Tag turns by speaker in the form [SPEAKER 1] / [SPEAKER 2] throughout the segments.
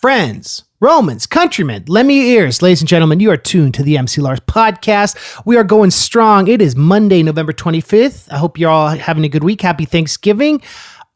[SPEAKER 1] Friends, Romans, countrymen, lend me your ears. Ladies and gentlemen, you are tuned to the MC Lars podcast. We are going strong. It is Monday, November 25th. I hope you're all having a good week. Happy Thanksgiving.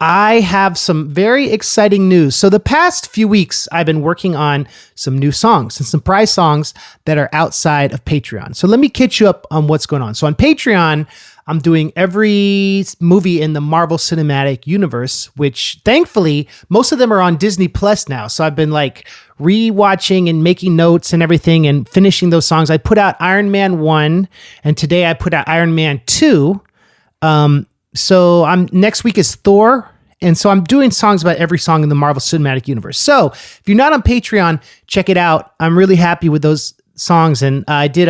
[SPEAKER 1] I have some very exciting news. So the past few weeks, I've been working on some new songs and some prize songs that are outside of Patreon. So let me catch you up on what's going on. So on Patreon, I'm doing every movie in the Marvel Cinematic Universe, which thankfully, most of them are on Disney Plus now. So I've been like rewatching and making notes and everything and finishing those songs. I put out Iron Man 1 and today I put out Iron Man 2. So next week is Thor. And so I'm doing songs about every song in the Marvel Cinematic Universe. So if you're not on Patreon, check it out. I'm really happy with those songs. And I did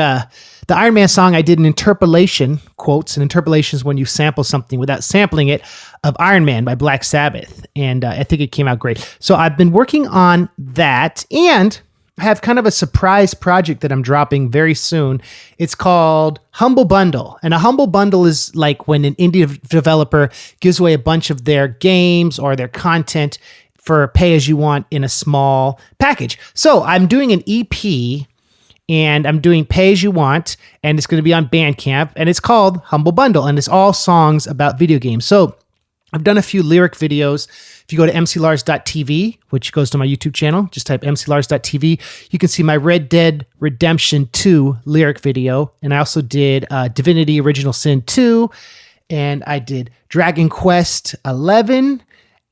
[SPEAKER 1] the Iron Man song, I did an interpolation, quotes, and interpolation is when you sample something without sampling it, of Iron Man by Black Sabbath. And I think it came out great. So I've been working on that, and I have kind of a surprise project that I'm dropping very soon. It's called Humble Bundle. And a Humble Bundle is like when an indie developer gives away a bunch of their games or their content for pay as you want in a small package. So I'm doing an EP and I'm doing Pay As You Want, and it's going to be on Bandcamp, and it's called Humble Bundle, and it's all songs about video games. So I've done a few lyric videos. If you go to mclars.tv, which goes to my YouTube channel, just type mclars.tv, you can see my Red Dead Redemption 2 lyric video, and I also did Divinity Original Sin 2, and I did Dragon Quest 11,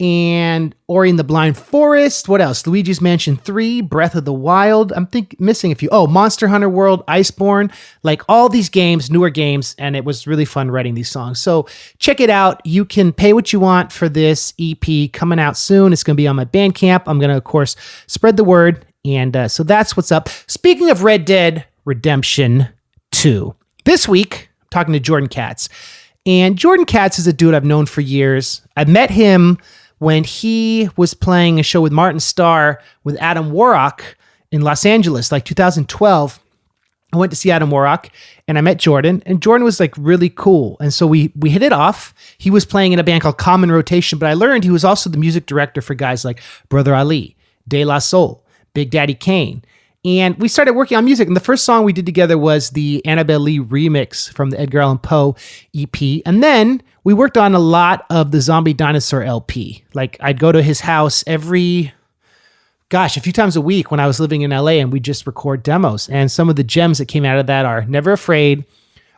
[SPEAKER 1] and Ori and the Blind Forest. What else? Luigi's Mansion 3, Breath of the Wild. I'm missing a few. Oh, Monster Hunter World, Iceborne, like all these games, newer games, and it was really fun writing these songs. So check it out. You can pay what you want for this EP coming out soon. It's going to be on my Bandcamp. I'm going to, of course, spread the word. And so that's what's up. Speaking of Red Dead Redemption 2, this week, I'm talking to Jordan Katz. And Jordan Katz is a dude I've known for years. I met him when he was playing a show with Martin Starr with Adam Warrock in Los Angeles, like 2012. I went to see Adam Warrock and I met Jordan, and Jordan was like really cool. And so we hit it off. He was playing in a band called Common Rotation, but I learned he was also the music director for guys like Brother Ali, De La Soul, Big Daddy Kane. And we started working on music. And the first song we did together was the Annabelle Lee remix from the Edgar Allan Poe EP. And then we worked on a lot of the Zombie Dinosaur LP. Like I'd go to his house a few times a week when I was living in LA, and we'd just record demos. And some of the gems that came out of that are Never Afraid,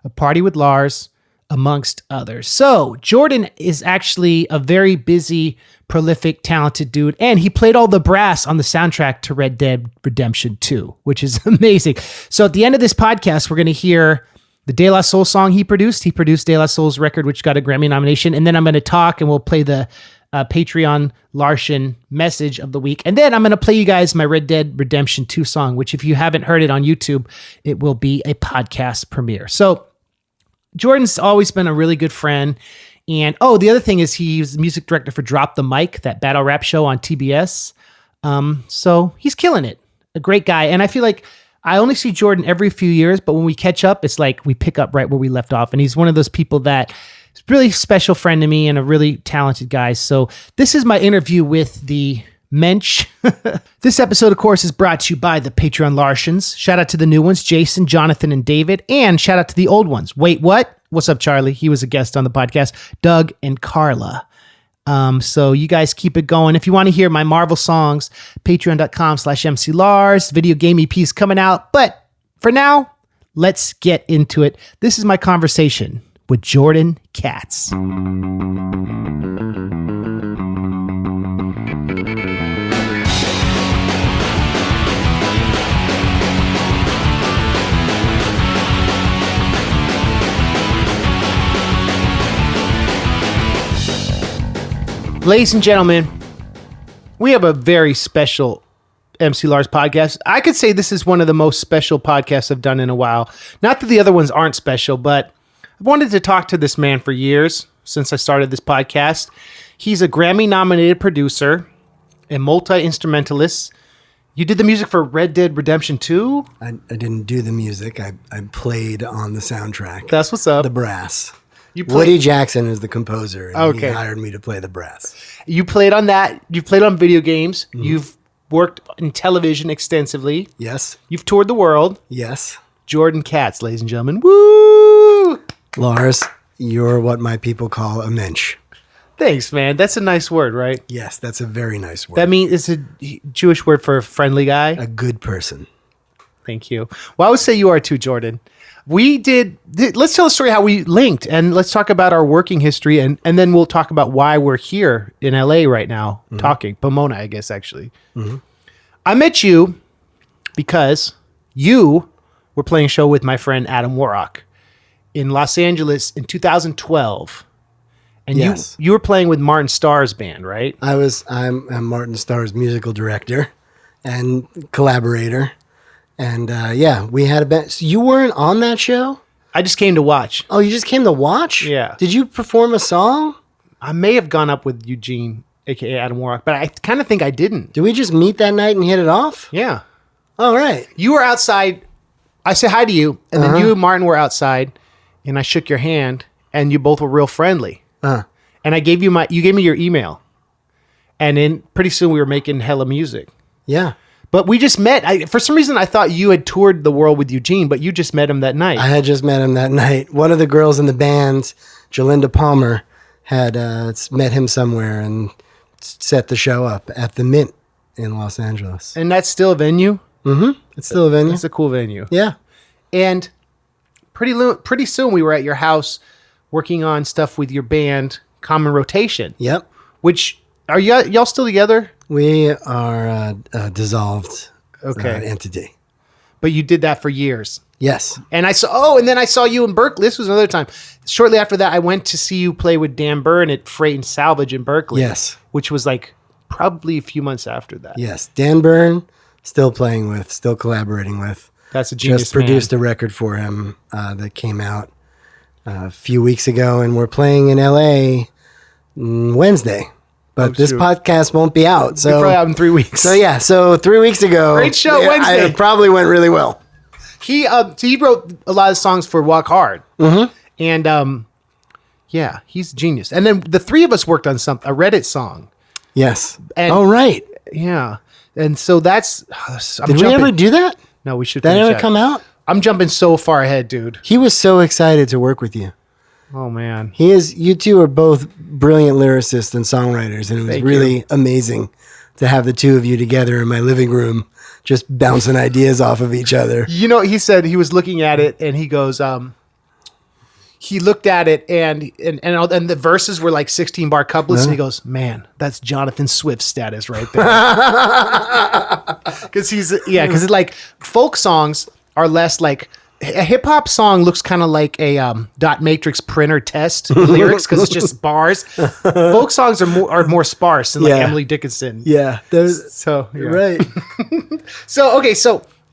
[SPEAKER 1] A Party with Lars, amongst others. So Jordan is actually a very busy, prolific, talented dude, and he played all the brass on the soundtrack to Red Dead Redemption 2, which is amazing. So at the end of this podcast, we're going to hear the De La Soul song he produced. He produced De La Soul's record, which got a Grammy nomination, and then I'm going to talk and we'll play the Patreon Larson message of the week. And then I'm going to play you guys my Red Dead Redemption 2 song, which if you haven't heard it on YouTube, it will be a podcast premiere. So Jordan's always been a really good friend. And the other thing is he's the music director for Drop the Mic, that battle rap show on TBS. So he's killing it. A great guy. And I feel like I only see Jordan every few years, but when we catch up, it's like we pick up right where we left off. And he's one of those people that is a really special friend to me and a really talented guy. So this is my interview with the Mensch. This episode, of course, is brought to you by the Patreon Larsons. Shout out to the new ones, Jason, Jonathan, and David. And shout out to the old ones. Wait, what? What's up, Charlie? He was a guest on the podcast. Doug and Carla. So you guys keep it going. If you want to hear my Marvel songs, patreon.com/MCLars. Video game EP is coming out. But for now, let's get into it. This is my conversation with Jordan Katz. Ladies and gentlemen, we have a very special MC Lars podcast. I could say this is one of the most special podcasts I've done in a while. Not that the other ones aren't special, but I've wanted to talk to this man for years, since I started this podcast. He's a Grammy-nominated producer and multi-instrumentalist. You did the music for Red Dead Redemption 2?
[SPEAKER 2] I didn't do the music. I played on the soundtrack.
[SPEAKER 1] That's what's up.
[SPEAKER 2] The brass. Woody Jackson is the composer, and
[SPEAKER 1] okay.
[SPEAKER 2] He hired me to play the brass.
[SPEAKER 1] You played on that. You played on video games. Mm-hmm. You've worked in television extensively.
[SPEAKER 2] Yes.
[SPEAKER 1] You've toured the world.
[SPEAKER 2] Yes.
[SPEAKER 1] Jordan Katz, ladies and gentlemen. Woo!
[SPEAKER 2] Lars, you're what my people call a mensch.
[SPEAKER 1] Thanks, man. That's a nice word, right?
[SPEAKER 2] Yes, that's a very nice word.
[SPEAKER 1] That means it's a Jewish word for a friendly guy.
[SPEAKER 2] A good person.
[SPEAKER 1] Thank you. Well, I would say you are too, Jordan. Let's tell the story how we linked, and let's talk about our working history, and then we'll talk about why we're here in LA right now talking. Pomona, I guess, actually. Mm-hmm. I met you because you were playing a show with my friend Adam Warrock in Los Angeles in 2012. And
[SPEAKER 2] yes.
[SPEAKER 1] you were playing with Martin Starr's band, right?
[SPEAKER 2] I'm Martin Starr's musical director and collaborator. And we had a band. So you weren't on that show?
[SPEAKER 1] I just came to watch.
[SPEAKER 2] Oh, you just came to watch?
[SPEAKER 1] Yeah.
[SPEAKER 2] Did you perform a song?
[SPEAKER 1] I may have gone up with Eugene, a.k.a. Adam Warrock, but I kind of think I didn't.
[SPEAKER 2] Did we just meet that night and hit it off?
[SPEAKER 1] Yeah.
[SPEAKER 2] All right.
[SPEAKER 1] You were outside. I said hi to you, and then you and Martin were outside, and I shook your hand, and you both were real friendly. And I gave you you gave me your email, and then pretty soon we were making hella music.
[SPEAKER 2] Yeah.
[SPEAKER 1] But we just met. For some reason, I thought you had toured the world with Eugene, but you just met him that night.
[SPEAKER 2] I had just met him that night. One of the girls in the band, Jalinda Palmer, had met him somewhere and set the show up at the Mint in Los Angeles.
[SPEAKER 1] And that's still a venue?
[SPEAKER 2] Mm-hmm. It's still a venue.
[SPEAKER 1] It's a cool venue.
[SPEAKER 2] Yeah.
[SPEAKER 1] And pretty soon we were at your house working on stuff with your band, Common Rotation.
[SPEAKER 2] Yep.
[SPEAKER 1] Which, are y'all still together?
[SPEAKER 2] We are a dissolved entity.
[SPEAKER 1] But you did that for years.
[SPEAKER 2] Yes.
[SPEAKER 1] And then I saw you in Berkeley. This was another time. Shortly after that, I went to see you play with Dan Byrne at Freight and Salvage in Berkeley.
[SPEAKER 2] Yes.
[SPEAKER 1] Which was like probably a few months after that.
[SPEAKER 2] Yes. Dan Byrne, still playing with, still collaborating with.
[SPEAKER 1] That's a genius.
[SPEAKER 2] Just produced a record for him that came out a few weeks ago, and we're playing in LA Wednesday. But this podcast won't be out. So
[SPEAKER 1] it'll be probably out in 3 weeks.
[SPEAKER 2] So 3 weeks ago.
[SPEAKER 1] Great show Wednesday.
[SPEAKER 2] It probably went really well.
[SPEAKER 1] He wrote a lot of songs for Walk Hard. Mm-hmm. And he's a genius. And then the three of us worked on a Reddit song.
[SPEAKER 2] Yes.
[SPEAKER 1] And,
[SPEAKER 2] right.
[SPEAKER 1] Yeah. And so that's...
[SPEAKER 2] Did we ever do that?
[SPEAKER 1] No, we should.
[SPEAKER 2] Did that ever come out?
[SPEAKER 1] I'm jumping so far ahead, dude.
[SPEAKER 2] He was so excited to work with you.
[SPEAKER 1] Oh, man.
[SPEAKER 2] You two are both brilliant lyricists and songwriters, and it was really amazing to have the two of you together in my living room, just bouncing ideas off of each other.
[SPEAKER 1] You know, he said he was looking at it, and he goes, he looked at it, and the verses were like 16-bar couplets, and he goes, man, that's Jonathan Swift status right there. Because because like folk songs are less like... A hip-hop song looks kind of like a dot matrix printer test lyrics because it's just bars. Folk songs are more sparse than like Emily Dickinson.
[SPEAKER 2] Yeah.
[SPEAKER 1] Right. So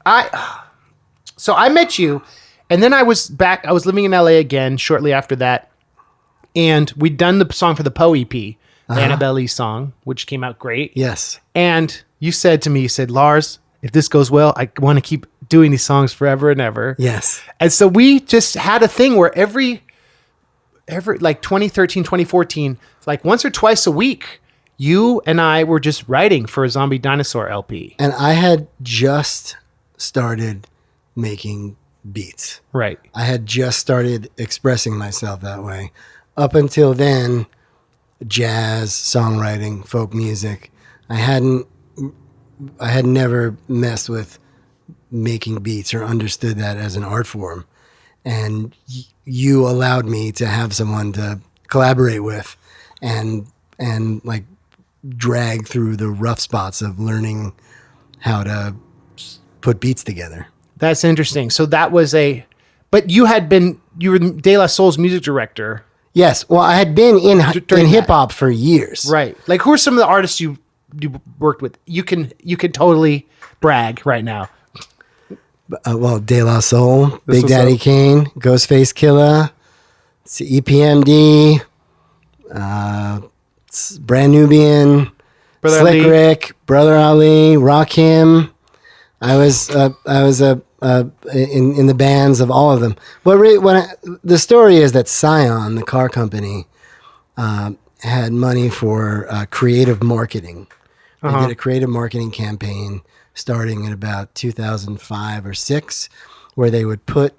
[SPEAKER 1] I met you, and then I was back. I was living in LA again shortly after that, and we'd done the song for the Poe EP, the Annabelle Lee song, which came out great.
[SPEAKER 2] Yes.
[SPEAKER 1] And you said to me, Lars, if this goes well, I want to keep doing these songs forever and ever.
[SPEAKER 2] Yes.
[SPEAKER 1] And so we just had a thing where every like 2013, 2014, like once or twice a week, you and I were just writing for a Zombie Dinosaur LP.
[SPEAKER 2] And I had just started making beats.
[SPEAKER 1] Right.
[SPEAKER 2] I had just started expressing myself that way. Up until then, jazz, songwriting, folk music, I had never messed with making beats or understood that as an art form. And you allowed me to have someone to collaborate with and like drag through the rough spots of learning how to put beats together.
[SPEAKER 1] That's interesting. So that was but you were De La Soul's music director.
[SPEAKER 2] Yes. Well, I had been in hip hop for years.
[SPEAKER 1] Right. Like who are some of the artists you worked with? You can totally brag right now.
[SPEAKER 2] De La Soul, Big Daddy Kane, Ghostface Killah, EPMD, Brand Nubian, Slick Rick, Brother Ali, Rakim. I was in the bands of all of them. But really, the story is that Scion, the car company, had money for creative marketing, They did a creative marketing campaign starting in about 2005 or 6, where they would put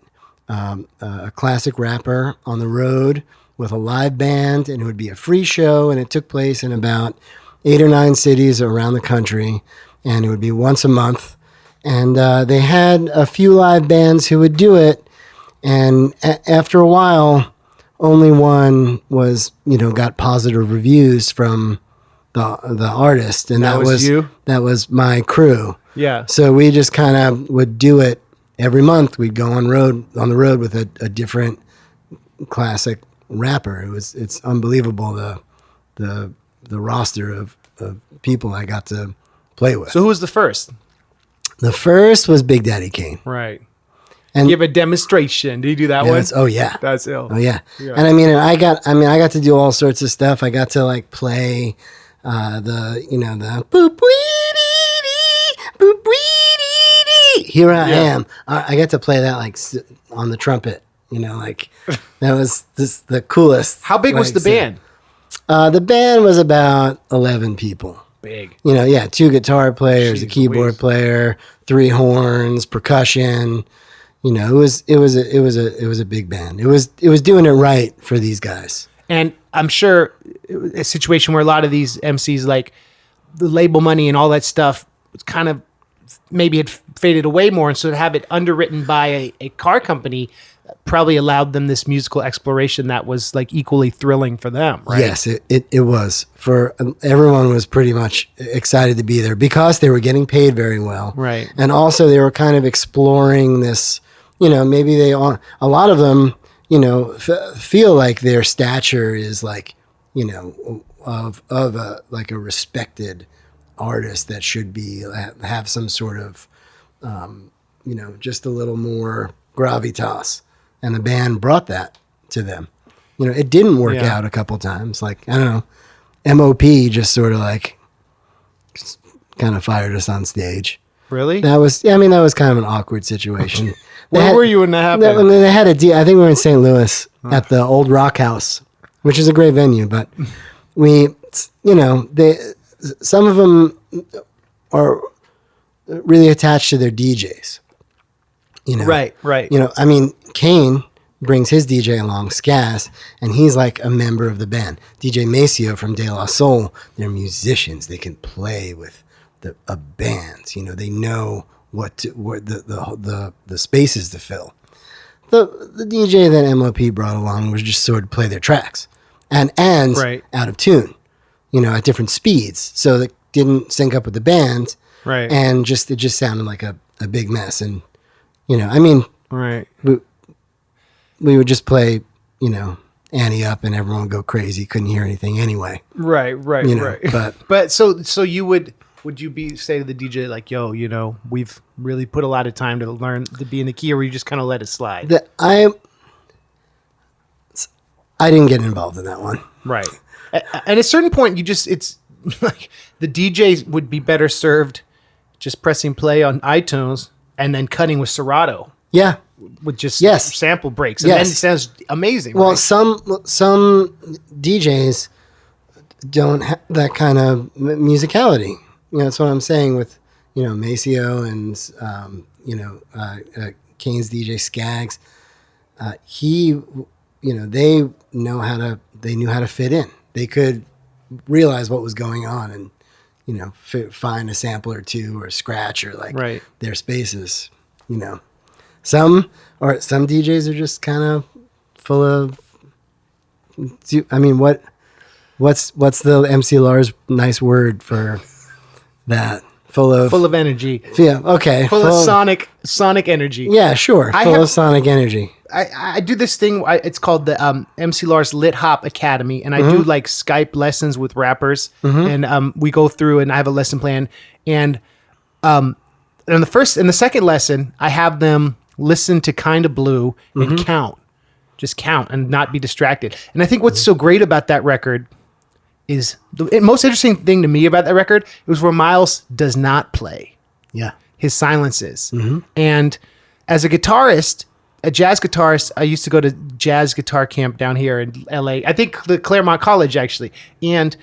[SPEAKER 2] a classic rapper on the road with a live band, and it would be a free show, and it took place in about 8 or 9 cities around the country, and it would be once a month. And they had a few live bands who would do it, and after a while, only one was, got positive reviews from the artist, and that was
[SPEAKER 1] you?
[SPEAKER 2] That was my crew.
[SPEAKER 1] Yeah.
[SPEAKER 2] So we just kind of would do it every month. We'd go on the road with a different classic rapper. It's unbelievable the roster of people I got to play with.
[SPEAKER 1] So who was the first?
[SPEAKER 2] The first was Big Daddy Kane.
[SPEAKER 1] Right.
[SPEAKER 2] And
[SPEAKER 1] give a demonstration. Did you do that one?
[SPEAKER 2] Oh yeah.
[SPEAKER 1] That's ill.
[SPEAKER 2] Oh yeah. And I got to do all sorts of stuff. I got to like play the boop wee boop wee. Here I am. I got to play that like on the trumpet. That was the coolest.
[SPEAKER 1] How big was the band?
[SPEAKER 2] The band was about 11 people.
[SPEAKER 1] Big.
[SPEAKER 2] 2 guitar players, a keyboard player, 3 horns, percussion. It was a big band. It was doing it right for these guys.
[SPEAKER 1] And I'm sure a situation where a lot of these MCs, like the label money and all that stuff, was kind of maybe had faded away more, and so to have it underwritten by a car company probably allowed them this musical exploration that was like equally thrilling for them, right?
[SPEAKER 2] Yes, it was. For everyone was pretty much excited to be there because they were getting paid very well.
[SPEAKER 1] Right. And
[SPEAKER 2] also they were kind of exploring this, maybe a lot of them, feel like their stature is like, of a respected artist that should be have some sort of, just a little more gravitas. And the band brought that to them. It didn't work out a couple times. Like, I don't know, MOP just sort of like kind of fired us on stage.
[SPEAKER 1] Really?
[SPEAKER 2] That was kind of an awkward situation.
[SPEAKER 1] Where were you when that happened?
[SPEAKER 2] They had a deal. I think we were in St. Louis at the Old Rock House, which is a great venue. But some of them are really attached to their DJs.
[SPEAKER 1] Right.
[SPEAKER 2] Kane brings his DJ along, Skaz, and he's like a member of the band. DJ Maceo from De La Soul, they're musicians. They can play with a band. They know what the spaces to fill. The DJ that MOP brought along was just sort of play their tracks and out of tune, at different speeds, so that didn't sync up with the band.
[SPEAKER 1] Right.
[SPEAKER 2] And it just sounded like a big mess. And
[SPEAKER 1] right.
[SPEAKER 2] We would just play, Annie Up, and everyone would go crazy. Couldn't hear anything anyway.
[SPEAKER 1] Right. But so you would you say to the DJ like, yo, we've really put a lot of time to learn to be in the key, or you just kind of let it slide?
[SPEAKER 2] I didn't get involved in that one.
[SPEAKER 1] Right. At a certain point, it's like the DJ would be better served just pressing play on iTunes and then cutting with Serato.
[SPEAKER 2] Yeah.
[SPEAKER 1] With just sample breaks. And
[SPEAKER 2] yes.
[SPEAKER 1] then it sounds amazing.
[SPEAKER 2] Well,
[SPEAKER 1] right?
[SPEAKER 2] some DJs don't have that kind of musicality. That's what I'm saying with, Maceo and, Kane's DJ Skaggs. They knew how to fit in. They could realize what was going on and, find a sample or two or scratch or like their spaces, Some DJs are just kind of full of. What's the MC Lars nice word for that? Full of
[SPEAKER 1] energy.
[SPEAKER 2] Yeah. Okay.
[SPEAKER 1] Full of sonic energy.
[SPEAKER 2] Yeah. Sure. Full of sonic energy.
[SPEAKER 1] I do this thing. It's called the MC Lars Lit Hop Academy, and I do like Skype lessons with rappers, and we go through, and I have a lesson plan, and in the second lesson, I have them listen to Kinda Blue and just count and not be distracted. And I think what's so great about that record is the most interesting thing to me about that record was where Miles does not play.
[SPEAKER 2] Yeah.
[SPEAKER 1] His silences. And as a guitarist, a jazz guitarist, I used to go to jazz guitar camp down here in LA. I think the Claremont College actually. And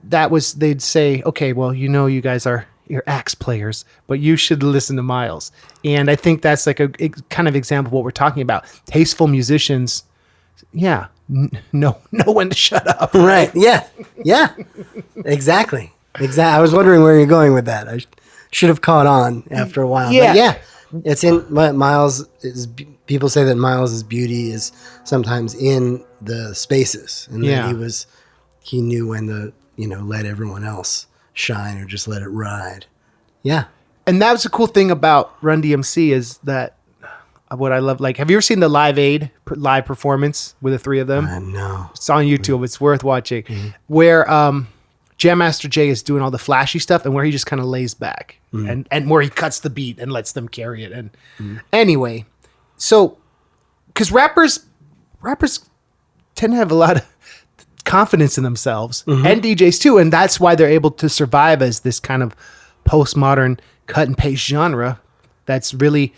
[SPEAKER 1] they'd say, okay, well, you guys you're axe players, but you should listen to Miles. And I think that's like a kind of example of what we're talking about. Tasteful musicians, know when to shut up.
[SPEAKER 2] Right. Yeah. Yeah. Exactly. I was wondering where you're going with that. I should have caught on after a while.
[SPEAKER 1] Yeah.
[SPEAKER 2] But yeah. It's in Miles is. People say that Miles's beauty is sometimes in the spaces, and that he knew when to let everyone else shine or just let it ride. Yeah.
[SPEAKER 1] And that was the cool thing about Run DMC is that what I love. Like, have you ever seen the Live Aid live performance with the three of them?
[SPEAKER 2] No.
[SPEAKER 1] It's on YouTube. It's worth watching. Mm-hmm. Where Jam Master Jay is doing all the flashy stuff, and where he just kind of lays back, and where he cuts the beat and lets them carry it. And anyway, so because rappers tend to have a lot of confidence in themselves, and DJs too, and that's why they're able to survive as this kind of postmodern cut and paste genre. That's really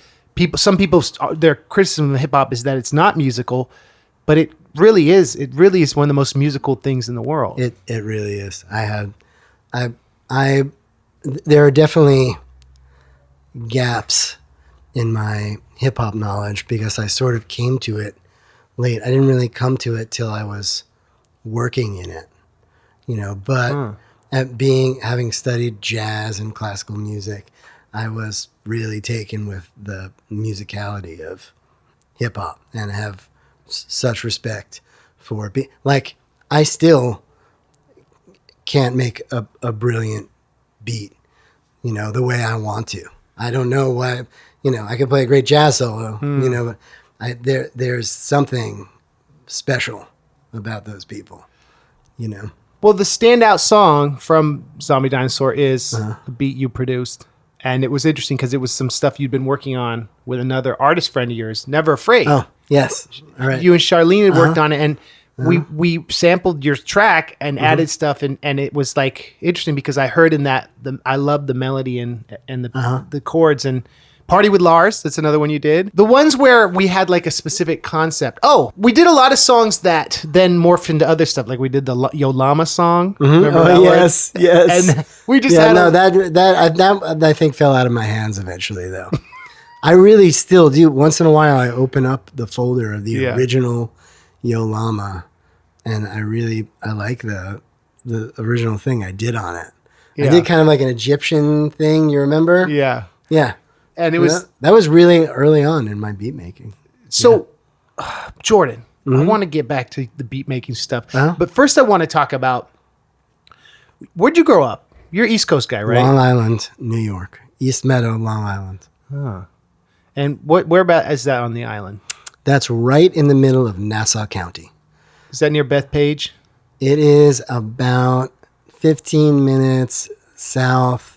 [SPEAKER 1] some people their criticism of hip hop is that it's not musical, but it really is. It really is one of the most musical things in the world.
[SPEAKER 2] It really is. There are definitely gaps in my hip hop knowledge because I sort of came to it late. I didn't really come to it till I was working in it, but having studied jazz and classical music, I was really taken with the musicality of hip hop and have such respect for I still can't make a brilliant beat, the way I want to. I don't know why, I can play a great jazz solo, but there's something special about those people,
[SPEAKER 1] Well, the standout song from Zombie Dinosaur is the beat you produced. And it was interesting because it was some stuff you'd been working on with another artist friend of yours, Never Afraid.
[SPEAKER 2] Oh, yes. All right.
[SPEAKER 1] You and Charlene had worked on it, and we sampled your track and added stuff, and it was like interesting because I heard in that I loved the melody and the chords. And Party with Lars, that's another one you did. The ones where we had like a specific concept. Oh, we did a lot of songs that then morphed into other stuff. Like we did the Yo Llama song. Remember that
[SPEAKER 2] yes,
[SPEAKER 1] one?
[SPEAKER 2] yes.
[SPEAKER 1] And we just
[SPEAKER 2] that I think fell out of my hands eventually though. I really still do. Once in a while, I open up the folder of the original Yo Llama, and I like the original thing I did on it. Yeah. I did kind of like an Egyptian thing. You remember?
[SPEAKER 1] Yeah.
[SPEAKER 2] Yeah.
[SPEAKER 1] And it was
[SPEAKER 2] that was really early on in my beat making.
[SPEAKER 1] So, Jordan, I want to get back to the beat making stuff, but first I want to talk about where'd you grow up? You're an East Coast guy, right?
[SPEAKER 2] Long Island, New York, East Meadow, Long Island.
[SPEAKER 1] And whereabout is that on the island?
[SPEAKER 2] That's right in the middle of Nassau County.
[SPEAKER 1] Is that near Bethpage?
[SPEAKER 2] It is about 15 minutes southwest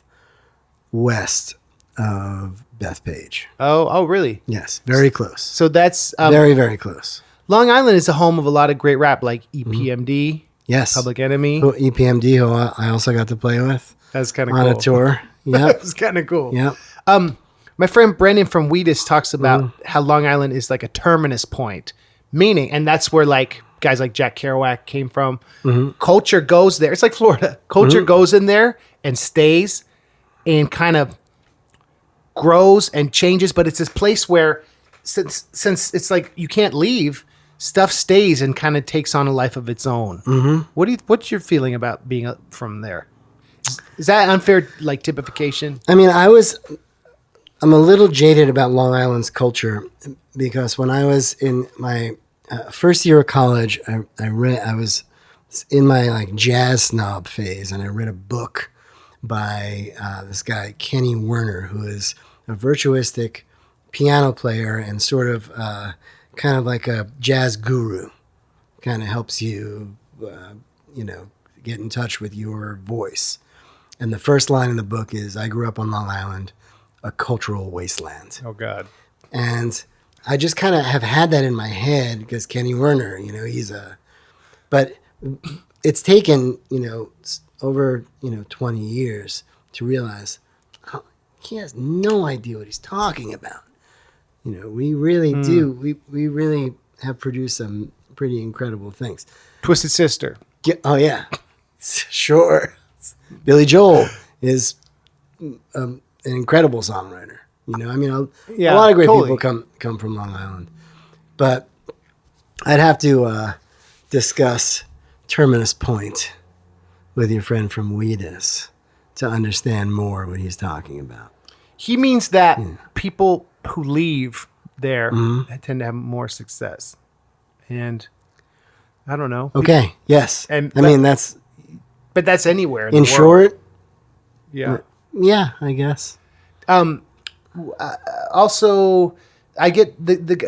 [SPEAKER 2] of Bethpage.
[SPEAKER 1] Oh, really?
[SPEAKER 2] Yes, very close.
[SPEAKER 1] So that's
[SPEAKER 2] very, very close.
[SPEAKER 1] Long Island is the home of a lot of great rap, like EPMD,
[SPEAKER 2] yes,
[SPEAKER 1] Public Enemy,
[SPEAKER 2] EPMD, who I also got to play with.
[SPEAKER 1] That's kind of cool
[SPEAKER 2] On a tour. Yeah,
[SPEAKER 1] that was kind of cool.
[SPEAKER 2] Yeah.
[SPEAKER 1] My friend Brendan from Wheatus talks about how Long Island is like a terminus point, meaning, and that's where like guys like Jack Kerouac came from. Culture goes there. It's like Florida. Culture goes in there and stays, and kind of grows and changes, but it's this place where since it's like you can't leave, stuff stays and kind of takes on a life of its own. What's your feeling about being from there? Is that unfair like typification?
[SPEAKER 2] I mean, I'm a little jaded about Long Island's culture because when I was in my first year of college, I was in my like jazz snob phase, and I read a book by this guy, Kenny Werner, who is a virtuistic piano player and sort of kind of like a jazz guru, kind of helps you, get in touch with your voice. And the first line in the book is, I grew up on Long Island, a cultural wasteland.
[SPEAKER 1] Oh, God.
[SPEAKER 2] And I just kind of have had that in my head because Kenny Werner, but it's taken, over 20 years to realize he has no idea what he's talking about. We really do. We really have produced some pretty incredible things.
[SPEAKER 1] Twisted Sister.
[SPEAKER 2] Oh yeah, Sure. Billy Joel is an incredible songwriter. You know, I mean, a lot of great people come from Long Island. But I'd have to discuss Terminus Point with your friend from Weedus to understand more what he's talking about.
[SPEAKER 1] He means that people who leave there tend to have more success. And I don't know.
[SPEAKER 2] Okay. Yes. But
[SPEAKER 1] that's anywhere.
[SPEAKER 2] In short.
[SPEAKER 1] Yeah.
[SPEAKER 2] Yeah, I guess.
[SPEAKER 1] Also, I get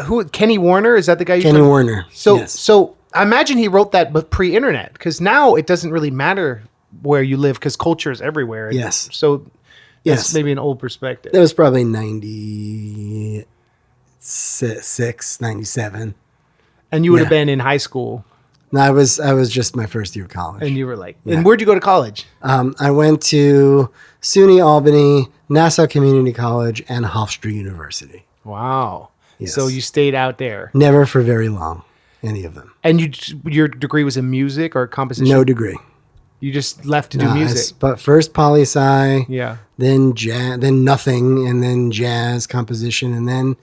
[SPEAKER 1] who Kenny Warner, is that the guy?
[SPEAKER 2] Kenny Warner.
[SPEAKER 1] So I imagine he wrote that but pre-internet, because now it doesn't really matter where you live because culture is everywhere.
[SPEAKER 2] Yes.
[SPEAKER 1] So that's maybe an old perspective.
[SPEAKER 2] That was probably 96, 97.
[SPEAKER 1] And you would have been in high school.
[SPEAKER 2] No, I was just my first year of college.
[SPEAKER 1] And you were like, and where'd you go to college?
[SPEAKER 2] I went to SUNY Albany, Nassau Community College, and Hofstra University.
[SPEAKER 1] Wow.
[SPEAKER 2] Yes.
[SPEAKER 1] So you stayed out there.
[SPEAKER 2] Never for very long, any of them.
[SPEAKER 1] And your degree was in music or composition?
[SPEAKER 2] No degree.
[SPEAKER 1] You just left to do music.
[SPEAKER 2] But first poli-sci,
[SPEAKER 1] yeah.
[SPEAKER 2] Then jazz, then nothing, and then jazz composition, and then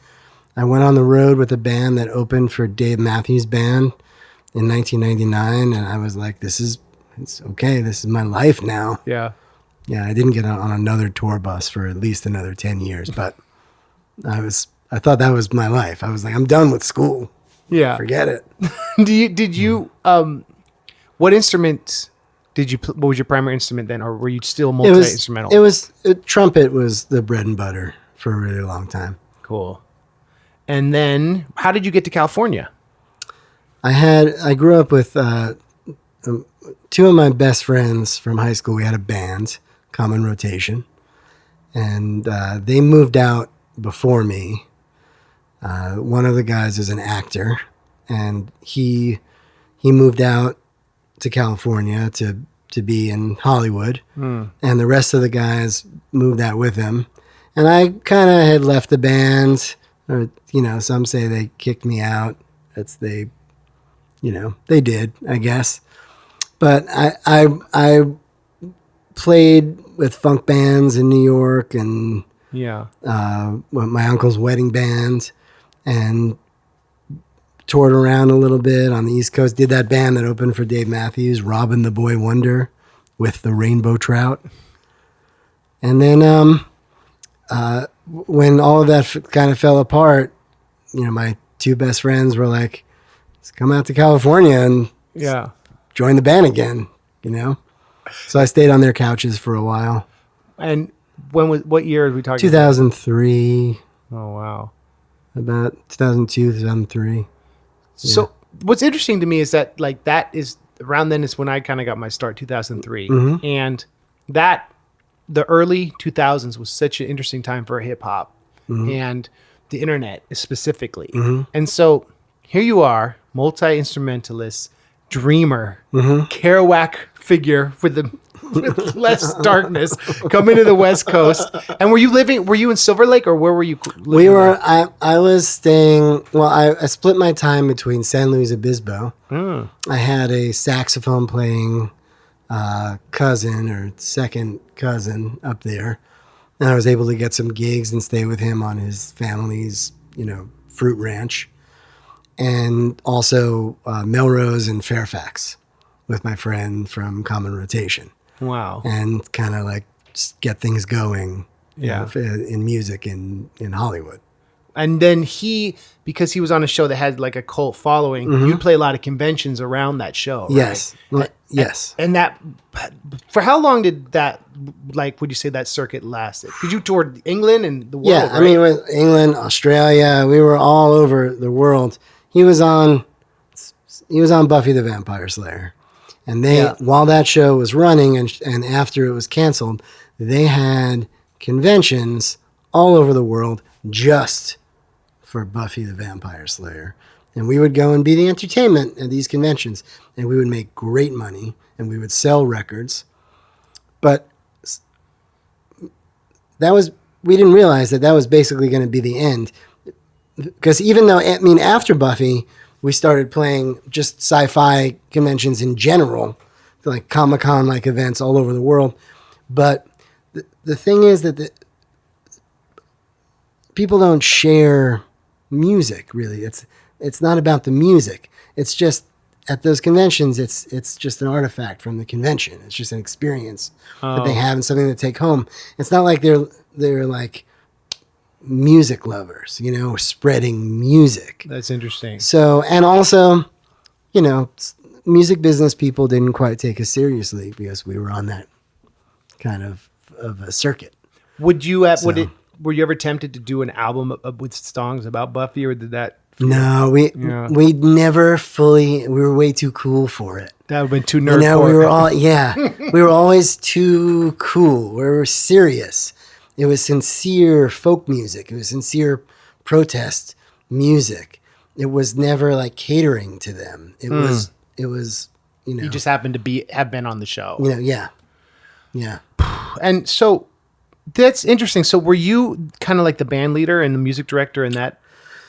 [SPEAKER 2] I went on the road with a band that opened for Dave Matthews Band in 1999, and I was like, it's okay. This is my life now.
[SPEAKER 1] Yeah.
[SPEAKER 2] Yeah, I didn't get on another tour bus for at least another 10 years, but I thought that was my life. I was like, I'm done with school.
[SPEAKER 1] Yeah.
[SPEAKER 2] Forget it.
[SPEAKER 1] Did you what instrument did you what was your primary instrument then, or were you still multi-instrumental?
[SPEAKER 2] Trumpet was the bread and butter for a really long time.
[SPEAKER 1] Cool. And then how did you get to California?
[SPEAKER 2] I grew up with two of my best friends from high school. We had a band, Common Rotation, and they moved out before me. One of the guys is an actor, and he moved out to California to be in Hollywood, and the rest of the guys moved out with him. And I kind of had left the band, or some say they kicked me out. They did, I guess. But I played with funk bands in New York and with my uncle's wedding band, and toured around a little bit on the East Coast. Did that band that opened for Dave Matthews, Robin the Boy Wonder, with the Rainbow Trout. And then when all of that kind of fell apart, my two best friends were like, let's come out to California and join the band again, So I stayed on their couches for a while.
[SPEAKER 1] And what year are we talking
[SPEAKER 2] 2003.
[SPEAKER 1] Oh, wow.
[SPEAKER 2] About 2002, 2003.
[SPEAKER 1] So what's interesting to me is that that is around then is when I kind of got my start, 2003.
[SPEAKER 2] Mm-hmm.
[SPEAKER 1] And the early 2000s was such an interesting time for hip hop and the internet specifically.
[SPEAKER 2] Mm-hmm.
[SPEAKER 1] And so here you are, multi-instrumentalist, dreamer, Kerouac figure with less darkness, coming to the West Coast. And were you in Silver Lake, or where were you living?
[SPEAKER 2] I was staying, I split my time between San Luis Obispo. I had a saxophone playing cousin or second cousin up there. And I was able to get some gigs and stay with him on his family's, fruit ranch. And also Melrose and Fairfax with my friend from Common Rotation.
[SPEAKER 1] Wow.
[SPEAKER 2] And kind of just get things going in music in Hollywood.
[SPEAKER 1] And then because he was on a show that had a cult following, you'd play a lot of conventions around that show, right?
[SPEAKER 2] Yes. Yes.
[SPEAKER 1] And that, for how long did that, would you say that circuit lasted? Because you toured England and the world, right?
[SPEAKER 2] I mean, with England, Australia, we were all over the world. He was on Buffy the Vampire Slayer. And while that show was running and after it was canceled, they had conventions all over the world just for Buffy the Vampire Slayer. And we would go and be the entertainment at these conventions. And we would make great money and we would sell records. But we didn't realize that was basically going to be the end. Because even though, after Buffy, we started playing just sci-fi conventions in general like Comic-Con like events all over the world. But the thing is that people don't share music, really. It's not about the music. It's just at those conventions, it's just an artifact from the convention. It's just an experience that they have and something to take home. It's not like they're like music lovers, you know, spreading music.
[SPEAKER 1] That's interesting.
[SPEAKER 2] So, and also, you know, music business people didn't quite take us seriously because we were on that kind of a circuit.
[SPEAKER 1] Were you ever tempted to do an album with songs about Buffy, or did that?
[SPEAKER 2] No, we never fully. We were way too cool for it.
[SPEAKER 1] That would have been too nerdcore.
[SPEAKER 2] You know, we were always too cool. We were serious. It was sincere folk music. It was sincere protest music. It was never like catering to them. It was, you know.
[SPEAKER 1] You just happened to have been on the show.
[SPEAKER 2] You know, yeah.
[SPEAKER 1] And so that's interesting. So were you kind of like the band leader and the music director in that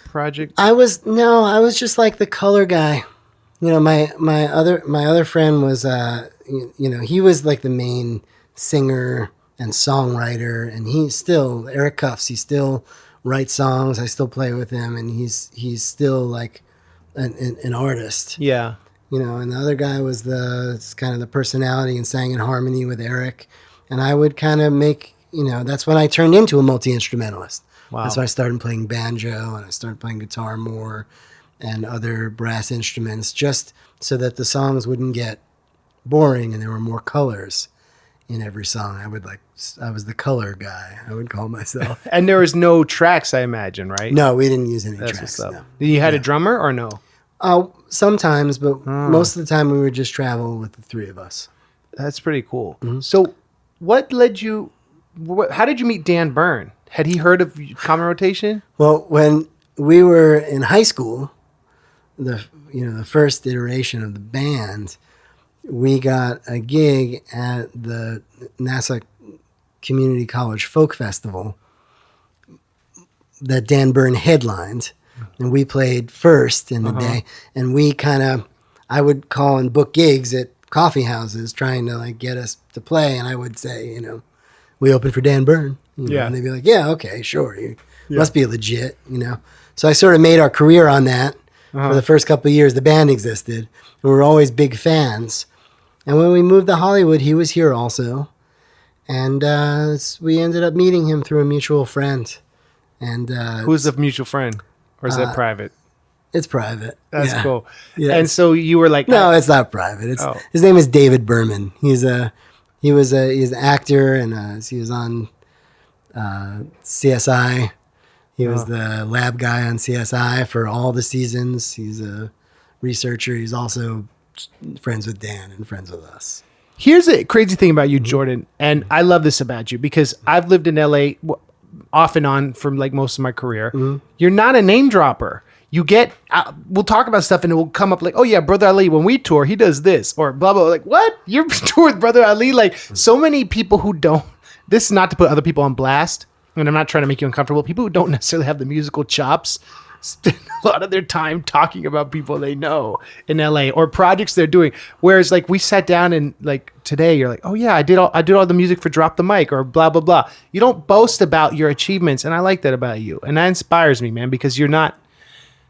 [SPEAKER 1] project?
[SPEAKER 2] I was just like the color guy. You know, my other friend was you know, he was like the main singer and songwriter, and Eric Cuffs, he still writes songs. I still play with him, and he's still like an artist.
[SPEAKER 1] Yeah.
[SPEAKER 2] You know, and the other guy was kind of the personality and sang in harmony with Eric. And I would kind of make, you know, that's when I turned into a multi-instrumentalist.
[SPEAKER 1] Wow.
[SPEAKER 2] That's why I started playing banjo and I started playing guitar more and other brass instruments, just so that the songs wouldn't get boring and there were more colors in every song. I was the color guy, I would call myself.
[SPEAKER 1] And there was no tracks, I imagine, right?
[SPEAKER 2] No, we didn't use any tracks. No.
[SPEAKER 1] You had a drummer or no?
[SPEAKER 2] Sometimes, but most of the time we would just travel with the three of us.
[SPEAKER 1] That's pretty cool.
[SPEAKER 2] Mm-hmm.
[SPEAKER 1] So what led you, how did you meet Dan Byrne? Had he heard of Common Rotation?
[SPEAKER 2] Well, when we were in high school, the first iteration of the band, we got a gig at the NASA Community College Folk Festival that Dan Byrne headlined. And we played first in the day, and I would call and book gigs at coffee houses trying to like get us to play. And I would say, you know, we opened for Dan Byrne. You know, and they'd be like, yeah, okay, sure. You must be legit, you know? So I sort of made our career on that for the first couple of years the band existed. We were always big fans. And when we moved to Hollywood, he was here also. And we ended up meeting him through a mutual friend. And
[SPEAKER 1] who's the mutual friend? Or is that private?
[SPEAKER 2] It's private.
[SPEAKER 1] That's cool.
[SPEAKER 2] Yeah.
[SPEAKER 1] And so you were like,
[SPEAKER 2] no, it's not private. His name is David Berman. He's an actor, and he was on CSI. He was the lab guy on CSI for all the seasons. He's a researcher. He's also friends with Dan and friends with us.
[SPEAKER 1] Here's a crazy thing about you, Jordan, and I love this about you because I've lived in LA off and on from like most of my career. You're not a name dropper. You get, we'll talk about stuff and it will come up like, oh yeah, Brother Ali, when we tour, he does this or blah, blah. Like, what? You're tour with Brother Ali? Like so many people who don't, this is not to put other people on blast, and I'm not trying to make you uncomfortable. People who don't necessarily have the musical chops spend a lot of their time talking about people they know in LA or projects they're doing. Whereas like we sat down and like today you're like, oh yeah, I did all the music for Drop the Mic or blah, blah, blah. You don't boast about your achievements. And I like that about you. And that inspires me, man, because you're not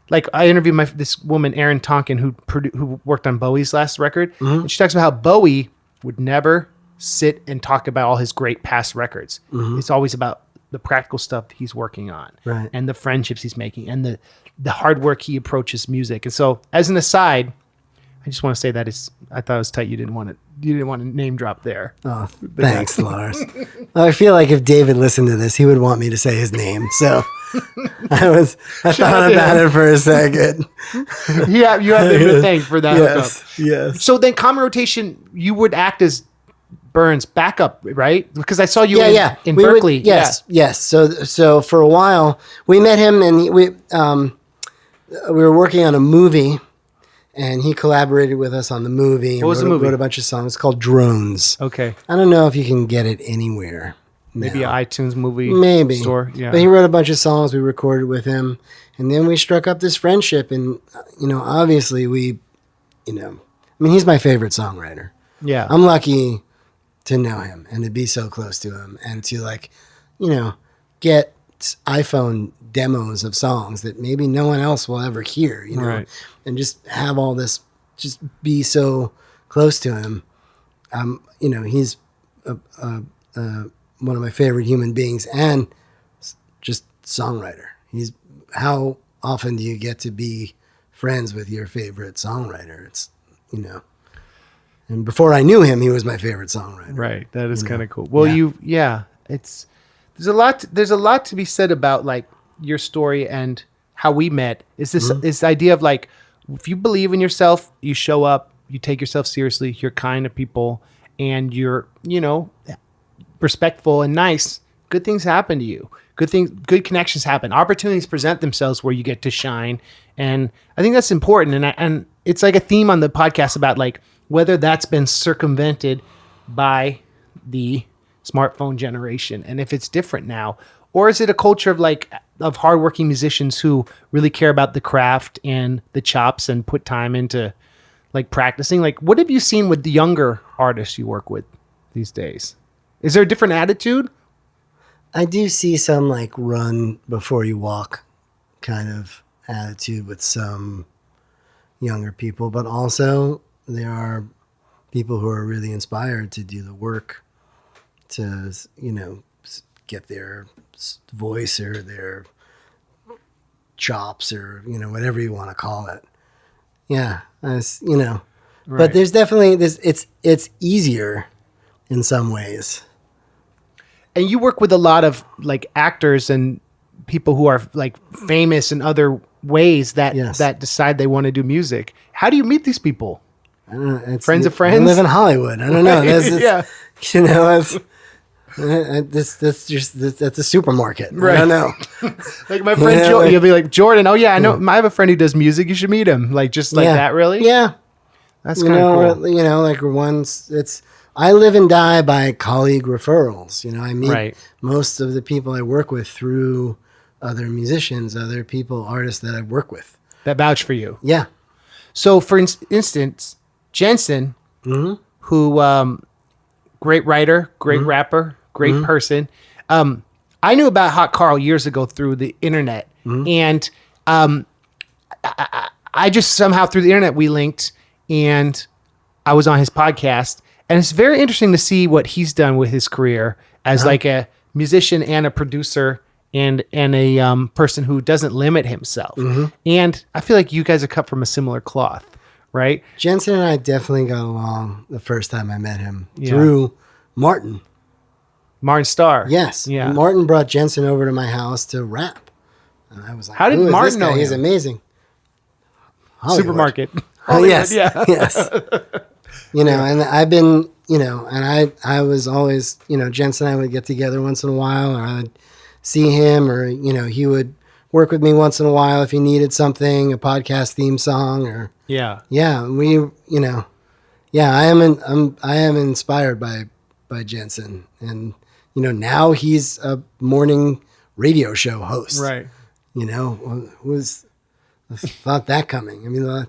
[SPEAKER 1] like, I interviewed this woman, Erin Tonkin, who worked on Bowie's last record. And she talks about how Bowie would never sit and talk about all his great past records. It's always about the practical stuff he's working on,
[SPEAKER 2] right,
[SPEAKER 1] and the friendships he's making, and the hard work he approaches music. And so, as an aside, I just want to say that I thought it was tight. You didn't want to name drop there.
[SPEAKER 2] Oh, thanks, Lars. I feel like if David listened to this, he would want me to say his name. So I thought about it for a second.
[SPEAKER 1] Yeah, you have to thank for that.
[SPEAKER 2] Yes.
[SPEAKER 1] So then, Common Rotation, you would act as Burns backup, right? Because I saw you in Berkeley.
[SPEAKER 2] Yes. So for a while we met him, and we were working on a movie, and he collaborated with us on the movie.
[SPEAKER 1] What was the movie?
[SPEAKER 2] Wrote a bunch of songs. It's called Drones.
[SPEAKER 1] Okay.
[SPEAKER 2] I don't know if you can get it anywhere.
[SPEAKER 1] Maybe an iTunes movie store. Yeah.
[SPEAKER 2] But he wrote a bunch of songs. We recorded with him, and then we struck up this friendship. And obviously he's my favorite songwriter.
[SPEAKER 1] Yeah.
[SPEAKER 2] I'm lucky to know him and to be so close to him and to like, get iPhone demos of songs that maybe no one else will ever hear,
[SPEAKER 1] Right.
[SPEAKER 2] and just have all this, just be so close to him. He's one of my favorite human beings and just songwriter. How often do you get to be friends with your favorite songwriter? It's, and before I knew him, he was my favorite songwriter.
[SPEAKER 1] Right. That is kind of cool. Well, there's a lot to be said about like your story and how we met. Is this idea of like, if you believe in yourself, you show up, you take yourself seriously, you're kind to people, and you're, respectful and nice, good things happen to you. Good connections happen. Opportunities present themselves where you get to shine. And I think that's important. And it's like a theme on the podcast about like whether that's been circumvented by the smartphone generation and if it's different now, or is it a culture of hardworking musicians who really care about the craft and the chops and put time into like practicing? Like, what have you seen with the younger artists you work with these days? Is there a different attitude?
[SPEAKER 2] I do see some like run before you walk kind of attitude with some younger people, but also there are people who are really inspired to do the work to, get their voice or their chops or, whatever you want to call it. Yeah.
[SPEAKER 1] Right.
[SPEAKER 2] But there's definitely this, it's easier in some ways.
[SPEAKER 1] And you work with a lot of like actors and people who are like famous in other ways that decide they want to do music. How do you meet these people?
[SPEAKER 2] I don't know.
[SPEAKER 1] Friends of friends?
[SPEAKER 2] I live in Hollywood. I don't know.
[SPEAKER 1] Yeah.
[SPEAKER 2] That's a supermarket.
[SPEAKER 1] Right.
[SPEAKER 2] I don't know.
[SPEAKER 1] Like my friend, you'll be like, Jordan, oh yeah, I know. I have a friend who does music. You should meet him. Like just like that, really?
[SPEAKER 2] Yeah.
[SPEAKER 1] That's kind of cool.
[SPEAKER 2] Like I live and die by colleague referrals. I meet most of the people I work with through other musicians, other people, artists that I work with.
[SPEAKER 1] That vouch for you.
[SPEAKER 2] Yeah.
[SPEAKER 1] So for instance, Jensen, who, great writer, great rapper, great person. I knew about Hot Carl years ago through the internet. And I just somehow through the internet we linked and I was on his podcast. And it's very interesting to see what he's done with his career as like a musician and a producer and a person who doesn't limit himself. And I feel like you guys are cut from a similar cloth, right?
[SPEAKER 2] Jensen and I definitely got along the first time I met him through Martin
[SPEAKER 1] Starr.
[SPEAKER 2] Yes.
[SPEAKER 1] Yeah.
[SPEAKER 2] Martin brought Jensen over to my house to rap. And I was like,
[SPEAKER 1] how did Martin know him?
[SPEAKER 2] He's amazing. Hollywood.
[SPEAKER 1] Supermarket.
[SPEAKER 2] Oh, yes.
[SPEAKER 1] Yeah.
[SPEAKER 2] Yes. And I've been, and I was always, Jensen and I would get together once in a while, or I would see him, or, he would work with me once in a while if he needed something, a podcast theme song, or I am inspired by Jensen, and now he's a morning radio show host.
[SPEAKER 1] Right.
[SPEAKER 2] Who's thought that coming? I mean,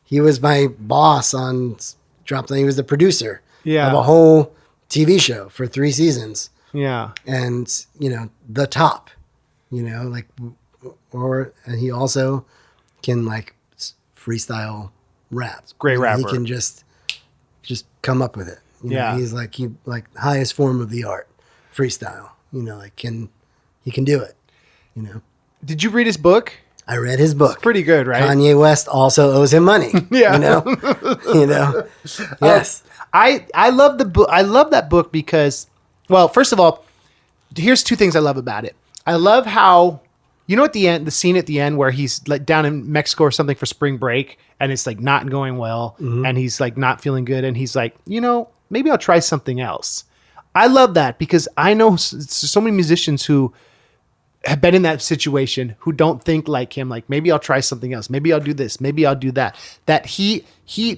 [SPEAKER 2] he was my boss on Drop. He was the producer of a whole TV show for 3 seasons.
[SPEAKER 1] Yeah.
[SPEAKER 2] And, the top, and he also can like freestyle rap.
[SPEAKER 1] Great rapper.
[SPEAKER 2] He can just come up with it. He's like, highest form of the art, freestyle, he can do it,
[SPEAKER 1] Did you read his book?
[SPEAKER 2] I read his book.
[SPEAKER 1] It's pretty good, right?
[SPEAKER 2] Kanye West also owes him money.
[SPEAKER 1] Yeah.
[SPEAKER 2] Yes.
[SPEAKER 1] I love the book. I love that book because, well, first of all, here's 2 things I love about it. I love how, at the end, the scene at the end where he's like down in Mexico or something for spring break and it's like not going well and he's like not feeling good. And he's like, maybe I'll try something else. I love that because I know so many musicians who have been in that situation who don't think like him, like maybe I'll try something else. Maybe I'll do this. Maybe I'll do that. That he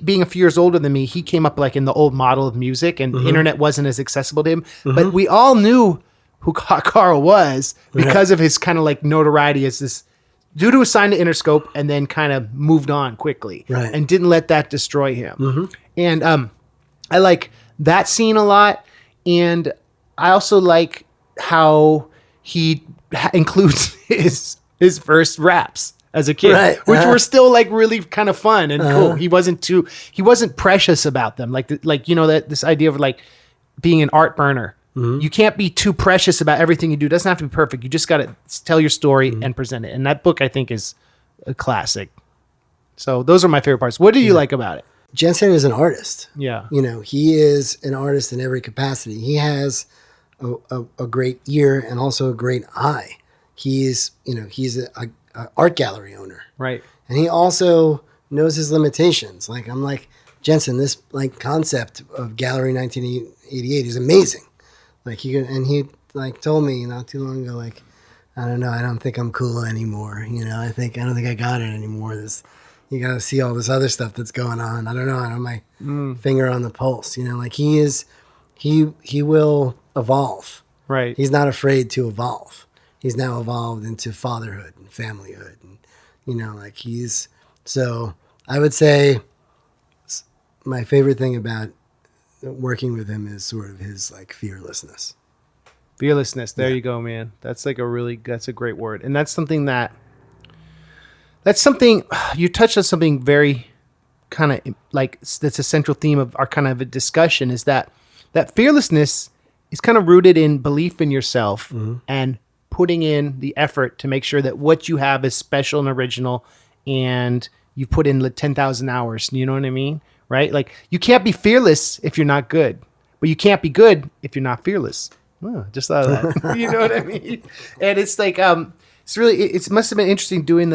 [SPEAKER 1] being a few years older than me, he came up like in the old model of music and the internet wasn't as accessible to him, but we all knew who Carl was because of his kind of like notoriety as this dude who was signed to Interscope and then kind of moved on quickly and didn't let that destroy him. And I like that scene a lot. And I also like how he includes his first raps as a kid,
[SPEAKER 2] Right.
[SPEAKER 1] which were still like really kind of fun and cool. He wasn't precious about them. Like, you know, that this idea of like being an art burner. You can't be too precious about everything you do. It doesn't have to be perfect. You just got to tell your story and present it. And that book, I think, is a classic. So those are my favorite parts. What do you like about it?
[SPEAKER 2] Jensen is an artist.
[SPEAKER 1] Yeah.
[SPEAKER 2] You know, he is an artist in every capacity. He has a great ear and also a great eye. He's a art gallery owner.
[SPEAKER 1] Right.
[SPEAKER 2] And he also knows his limitations. Like, I'm like, Jensen, this like concept of Gallery 1988 is amazing. Like he like told me not too long ago, like, I don't know, I don't think I'm cool anymore. You know, I don't think I got it anymore. You got to see all this other stuff that's going on. I don't know. I don't have my finger on the pulse. You know, like he will evolve.
[SPEAKER 1] Right.
[SPEAKER 2] He's not afraid to evolve. He's now evolved into fatherhood and familyhood. And, you know, like so I would say my favorite thing about working with him is sort of his like fearlessness.
[SPEAKER 1] Fearlessness. There you go, man. That's like that's a great word. And that's something you touched on, something very kind of like that's a central theme of our kind of a discussion, is that fearlessness is kind of rooted in belief in yourself and putting in the effort to make sure that what you have is special and original, and you put in 10,000 hours. You know what I mean? Right? Like, you can't be fearless if you're not good, but you can't be good if you're not fearless. Oh, just thought of that. You know what I mean? And it's like, it's really, it must have been interesting doing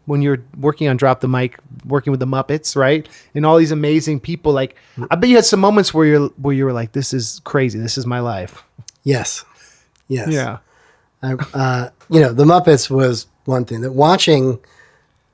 [SPEAKER 1] when you're working on Drop the Mic, working with the Muppets, right? And all these amazing people. Like, I bet you had some moments where you were like, this is crazy. This is my life.
[SPEAKER 2] Yes.
[SPEAKER 1] Yeah.
[SPEAKER 2] You know, the Muppets was one thing. That watching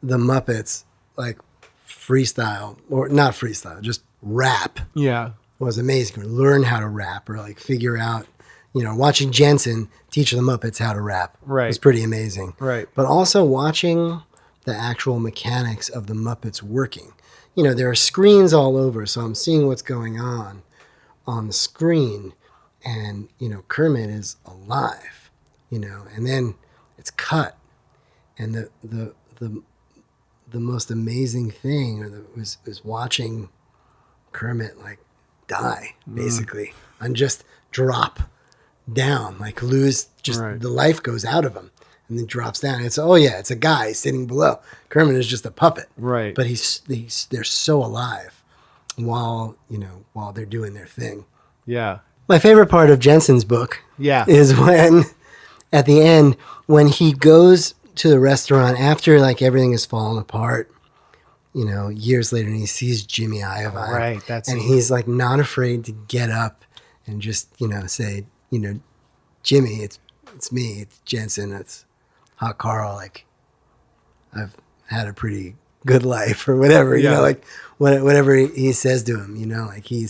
[SPEAKER 2] the Muppets like freestyle, or not freestyle, just rap.
[SPEAKER 1] Yeah.
[SPEAKER 2] Was amazing. Or learn how to rap, or like figure out, you know, watching Jensen teach the Muppets how to rap.
[SPEAKER 1] Right.
[SPEAKER 2] Was pretty amazing.
[SPEAKER 1] Right.
[SPEAKER 2] But also watching the actual mechanics of the Muppets working. You know, there are screens all over, so I'm seeing what's going on the screen, and, you know, Kermit is alive, you know, and then it's cut, and the most amazing thing was watching Kermit like die, basically, and just drop down, like lose, just the life goes out of him. And then drops down. It's a guy sitting below. Kermit is just a puppet,
[SPEAKER 1] right?
[SPEAKER 2] But they're so alive while they're doing their thing.
[SPEAKER 1] Yeah.
[SPEAKER 2] My favorite part of Jensen's book, is when at the end when he goes to the restaurant after like everything has fallen apart, you know, years later, and he sees Jimmy Iovine,
[SPEAKER 1] right?
[SPEAKER 2] He's like not afraid to get up and just, you know, say, you know, Jimmy, it's me, it's Jensen, it's Hot Carl, like, I've had a pretty good life, or whatever, you know, like whatever he says to him, you know, like he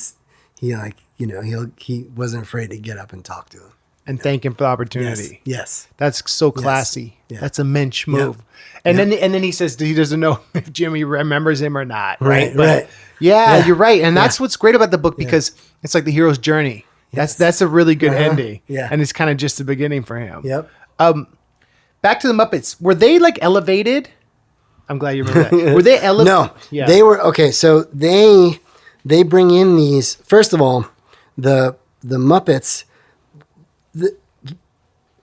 [SPEAKER 2] wasn't afraid to get up and talk to him
[SPEAKER 1] and thank him for the opportunity.
[SPEAKER 2] Yes.
[SPEAKER 1] That's so classy.
[SPEAKER 2] Yeah.
[SPEAKER 1] That's a mensch move. And then he says he doesn't know if Jimmy remembers him or not. Right.
[SPEAKER 2] Right.
[SPEAKER 1] Yeah, you're right. And that's what's great about the book, because it's like the hero's journey. Yes. That's a really good ending.
[SPEAKER 2] Yeah.
[SPEAKER 1] And it's kind of just the beginning for him.
[SPEAKER 2] Yep.
[SPEAKER 1] Back to the Muppets. Were they like elevated? I'm glad you remember that. Were they elevated?
[SPEAKER 2] No.
[SPEAKER 1] Yeah.
[SPEAKER 2] They were, okay, so they bring in these, first of all, the Muppets,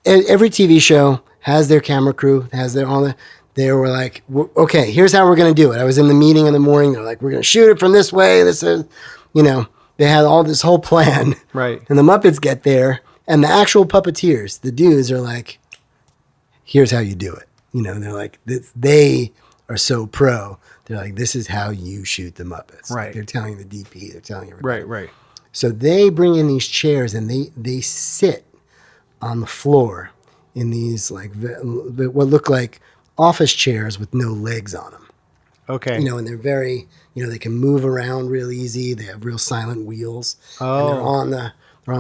[SPEAKER 2] every TV show has their camera crew, they were like, okay, here's how we're going to do it. I was in the meeting in the morning. They're like, we're going to shoot it from this way. This is, you know, they had all this whole plan.
[SPEAKER 1] Right.
[SPEAKER 2] And the Muppets get there, and the actual puppeteers, the dudes, are like, here's how you do it. You know, and they're like, they are so pro. They're like, this is how you shoot the Muppets.
[SPEAKER 1] Right.
[SPEAKER 2] They're telling the DP. They're telling everybody.
[SPEAKER 1] Right.
[SPEAKER 2] So they bring in these chairs, and they sit on the floor in these like what look like office chairs with no legs on them.
[SPEAKER 1] Okay.
[SPEAKER 2] You know, and they're very, you know, they can move around real easy. They have real silent wheels.
[SPEAKER 1] Oh.
[SPEAKER 2] And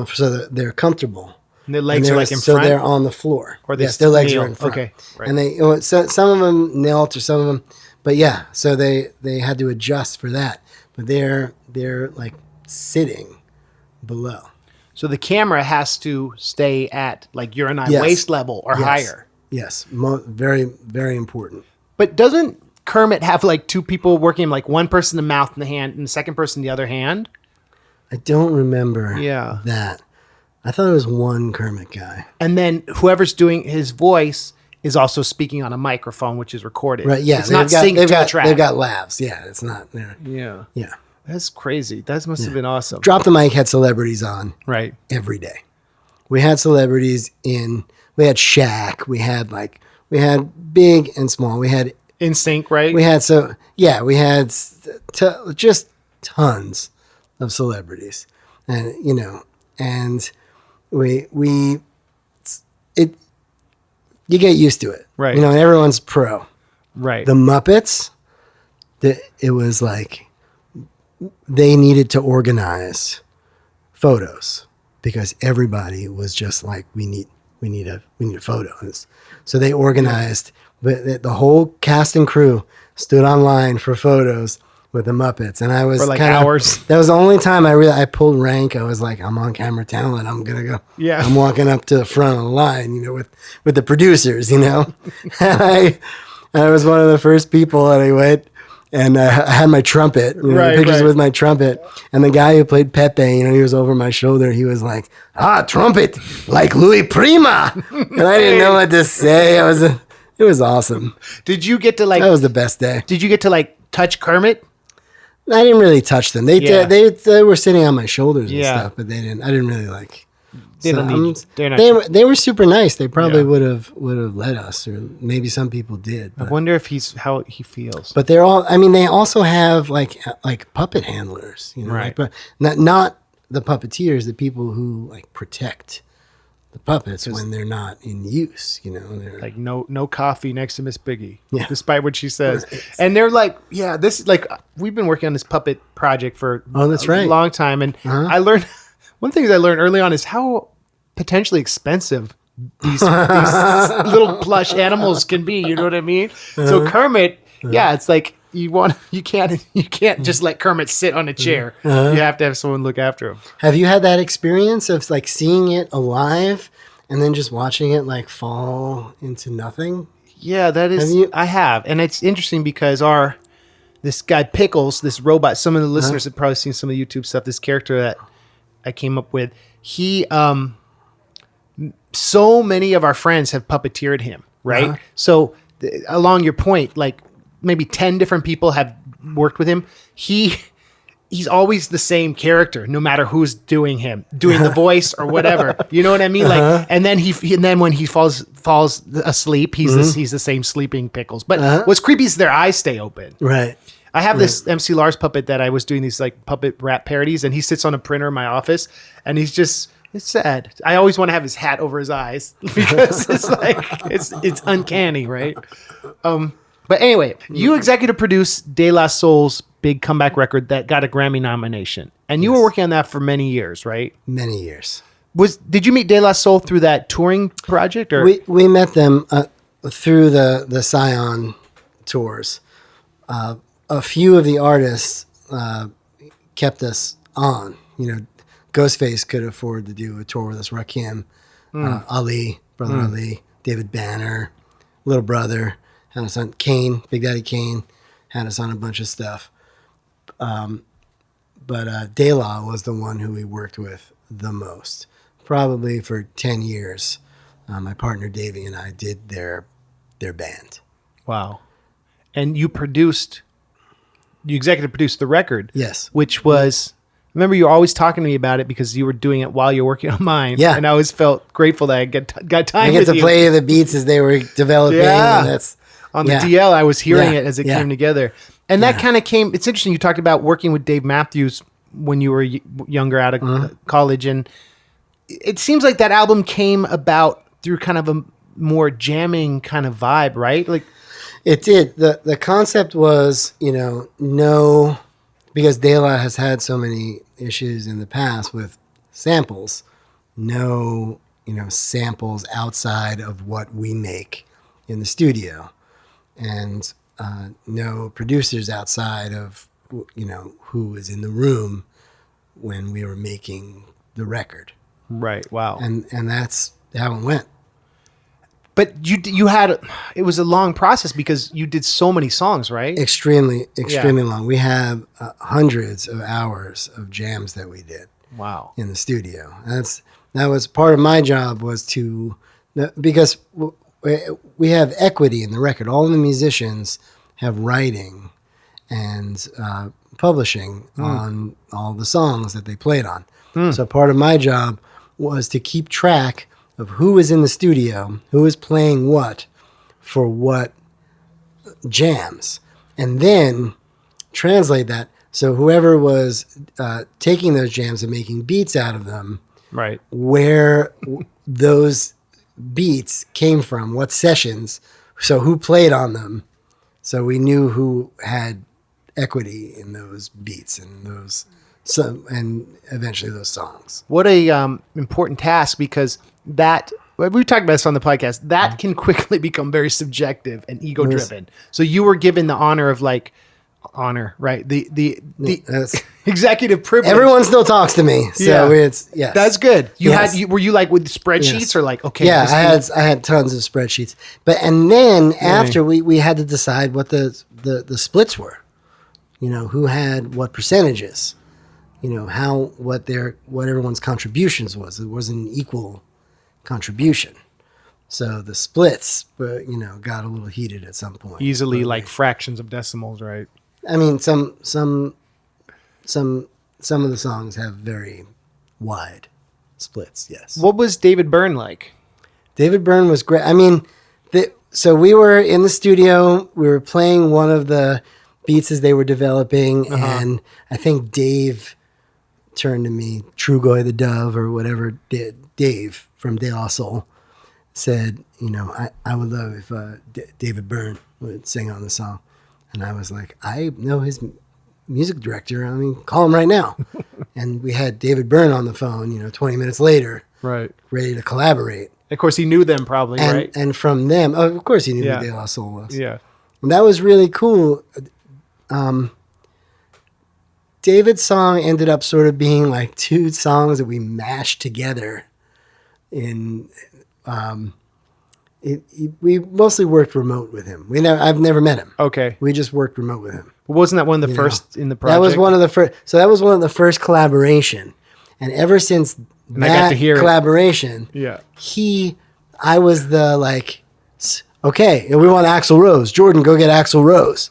[SPEAKER 2] so they're comfortable.
[SPEAKER 1] And their legs are like in
[SPEAKER 2] so
[SPEAKER 1] front?
[SPEAKER 2] So they're on the floor.
[SPEAKER 1] Or
[SPEAKER 2] yes, their legs are in front.
[SPEAKER 1] Okay. Right.
[SPEAKER 2] And some of them knelt, or some of them, but yeah, so they had to adjust for that. But they're like sitting below.
[SPEAKER 1] So the camera has to stay at like your and I
[SPEAKER 2] Yes.
[SPEAKER 1] waist level or
[SPEAKER 2] Yes.
[SPEAKER 1] higher.
[SPEAKER 2] Yes, very, very important.
[SPEAKER 1] But doesn't Kermit have like two people working, like one person the mouth and the hand and the second person the other hand?
[SPEAKER 2] I don't remember
[SPEAKER 1] Yeah.
[SPEAKER 2] that. I thought it was one Kermit guy.
[SPEAKER 1] And then whoever's doing his voice is also speaking on a microphone, which is recorded.
[SPEAKER 2] Right, yeah.
[SPEAKER 1] It's not synced to the track.
[SPEAKER 2] They've got labs. Yeah, it's not there.
[SPEAKER 1] Yeah.
[SPEAKER 2] Yeah.
[SPEAKER 1] That's crazy. That must have been awesome.
[SPEAKER 2] Drop the Mic had celebrities on
[SPEAKER 1] Right.
[SPEAKER 2] every day. We had celebrities we had Shaq. We had big and small. We had
[SPEAKER 1] In sync, right?
[SPEAKER 2] we had just tons of celebrities, and you get used to it,
[SPEAKER 1] Right.
[SPEAKER 2] And everyone's pro.
[SPEAKER 1] Right.
[SPEAKER 2] The Muppets, it was like they needed to organize photos because everybody was just like, we need a photo. So they organized, but the whole cast and crew stood online for photos with the Muppets, and I was
[SPEAKER 1] For like hours.
[SPEAKER 2] That was the only time I pulled rank. I was like, I'm on camera talent. I'm gonna go.
[SPEAKER 1] Yeah.
[SPEAKER 2] I'm walking up to the front of the line, with the producers, and I was one of the first people, and I went. And I had my trumpet, pictures with my trumpet. And the guy who played Pepe, he was over my shoulder. He was like, trumpet, like Louis Prima. And I didn't know what to say. It was awesome.
[SPEAKER 1] Did you get to
[SPEAKER 2] That was the best day.
[SPEAKER 1] Did you get to touch Kermit?
[SPEAKER 2] I didn't really touch them. They were sitting on my shoulders and
[SPEAKER 1] Yeah.
[SPEAKER 2] stuff, but I didn't really
[SPEAKER 1] They don't need you. They're not.
[SPEAKER 2] They were super nice. They probably
[SPEAKER 1] Yeah.
[SPEAKER 2] would have let us, or maybe some people did.
[SPEAKER 1] I
[SPEAKER 2] But,
[SPEAKER 1] wonder if how he feels.
[SPEAKER 2] but they're all. I mean, they also have like puppet handlers,
[SPEAKER 1] Right.
[SPEAKER 2] but not the puppeteers, the people who protect the puppets when they're not in use. They're
[SPEAKER 1] Like no coffee next to Miss Piggy,
[SPEAKER 2] Yeah.
[SPEAKER 1] despite what she says. And they're like, yeah, this we've been working on this puppet project for
[SPEAKER 2] that's
[SPEAKER 1] a
[SPEAKER 2] right.
[SPEAKER 1] long time, and I learned one thing I learned early on is how potentially expensive these little plush animals can be. You know what I mean? So Kermit, yeah, it's like you can't just let Kermit sit on a chair. You have to have someone look after him.
[SPEAKER 2] Have you had that experience of seeing it alive and then just watching it fall into nothing?
[SPEAKER 1] Yeah, that is. I have, and it's interesting because this guy Pickles, this robot. Some of the listeners have probably seen some of the YouTube stuff. This character that I came up with, he, so many of our friends have puppeteered him, right? So along your point, maybe 10 different people have worked with him. He's always the same character, no matter who's doing the voice or whatever. You know what I mean? And then when he falls asleep, he's the same sleeping Pickles. But what's creepy is their eyes stay open.
[SPEAKER 2] Right.
[SPEAKER 1] I have this MC Lars puppet that I was doing these puppet rap parodies, and he sits on a printer in my office, and it's sad. I always want to have his hat over his eyes because it's uncanny, right? But anyway, you executive produced De La Soul's big comeback record that got a Grammy nomination, and you were working on that for many years, right?
[SPEAKER 2] Many years.
[SPEAKER 1] Did you meet De La Soul through that touring project, or
[SPEAKER 2] We met them through the Scion tours. A few of the artists kept us on. Ghostface could afford to do a tour with us. Rakim, Ali, Brother Ali, David Banner, Little Brother, had us on Kane, Big Daddy Kane, had us on a bunch of stuff. But De La was the one who we worked with the most, probably for 10 years. My partner Davey and I did their band.
[SPEAKER 1] wow? And you executive produced the record,
[SPEAKER 2] Yes.
[SPEAKER 1] which was. Remember, you were always talking to me about it because you were doing it while you're working on mine.
[SPEAKER 2] Yeah.
[SPEAKER 1] And I always felt grateful that I got time
[SPEAKER 2] I get
[SPEAKER 1] with
[SPEAKER 2] to
[SPEAKER 1] you.
[SPEAKER 2] play the beats as they were developing.
[SPEAKER 1] Yeah.
[SPEAKER 2] And that's
[SPEAKER 1] On the DL, I was hearing it as it
[SPEAKER 2] Yeah.
[SPEAKER 1] came together. And that kind of came, it's interesting. You talked about working with Dave Matthews when you were younger out of college. And it seems like that album came about through kind of a more jamming kind of vibe, right?
[SPEAKER 2] It did. The concept was, because De La has had so many issues in the past with samples, no, samples outside of what we make in the studio, and no producers outside of, who is in the room when we were making the record.
[SPEAKER 1] Right. Wow.
[SPEAKER 2] And that's how it went.
[SPEAKER 1] But you had, it was a long process because you did so many songs, right?
[SPEAKER 2] Extremely long. We have hundreds of hours of jams that we did.
[SPEAKER 1] Wow.
[SPEAKER 2] In the studio. That was part of my job, was to, because we have equity in the record. All the musicians have writing and publishing on all the songs that they played on. So part of my job was to keep track of who was in the studio, who was playing what for what jams, and then translate that. So whoever was taking those jams and making beats out of them,
[SPEAKER 1] right,
[SPEAKER 2] where those beats came from, what sessions, so who played on them, so we knew who had equity in those beats and those, and eventually those songs.
[SPEAKER 1] What a important task, because that, we talked about this on the podcast, that can quickly become very subjective and ego driven. So you were given the honor of right? The executive privilege.
[SPEAKER 2] Everyone still talks to me, so it's yes.
[SPEAKER 1] That's good. Were you like with spreadsheets or like, okay?
[SPEAKER 2] Yeah, I had tons of spreadsheets, and then after we had to decide what the splits were. You know, who had what percentages. You know, what everyone's contributions was. It wasn't an equal contribution. So the splits, got a little heated at some point.
[SPEAKER 1] Easily like fractions of decimals, right?
[SPEAKER 2] I mean, some of the songs have very wide splits. Yes.
[SPEAKER 1] What was David Byrne like?
[SPEAKER 2] David Byrne was great. I mean, so we were in the studio. We were playing one of the beats as they were developing, and I think Dave turned to me, Trugoy the Dove or whatever, Dave from De La Soul, said, I would love if David Byrne would sing on the song. And I was like, I know his music director. I mean, call him right now. And we had David Byrne on the phone, 20 minutes later,
[SPEAKER 1] right, ready
[SPEAKER 2] to collaborate.
[SPEAKER 1] Of course, he knew them probably, right?
[SPEAKER 2] And from them, of course he knew who De La Soul was.
[SPEAKER 1] Yeah.
[SPEAKER 2] And that was really cool. David's song ended up sort of being like two songs that we mashed together in... we mostly worked remote with him. I've never met him.
[SPEAKER 1] Okay.
[SPEAKER 2] We just worked remote with him.
[SPEAKER 1] Wasn't that one of the first in the project?
[SPEAKER 2] That was one of the first. So that was one of the first collaboration. And ever since
[SPEAKER 1] I got to hear
[SPEAKER 2] collaboration,
[SPEAKER 1] it.
[SPEAKER 2] I was the okay, we want Axl Rose. Jordan, go get Axl Rose.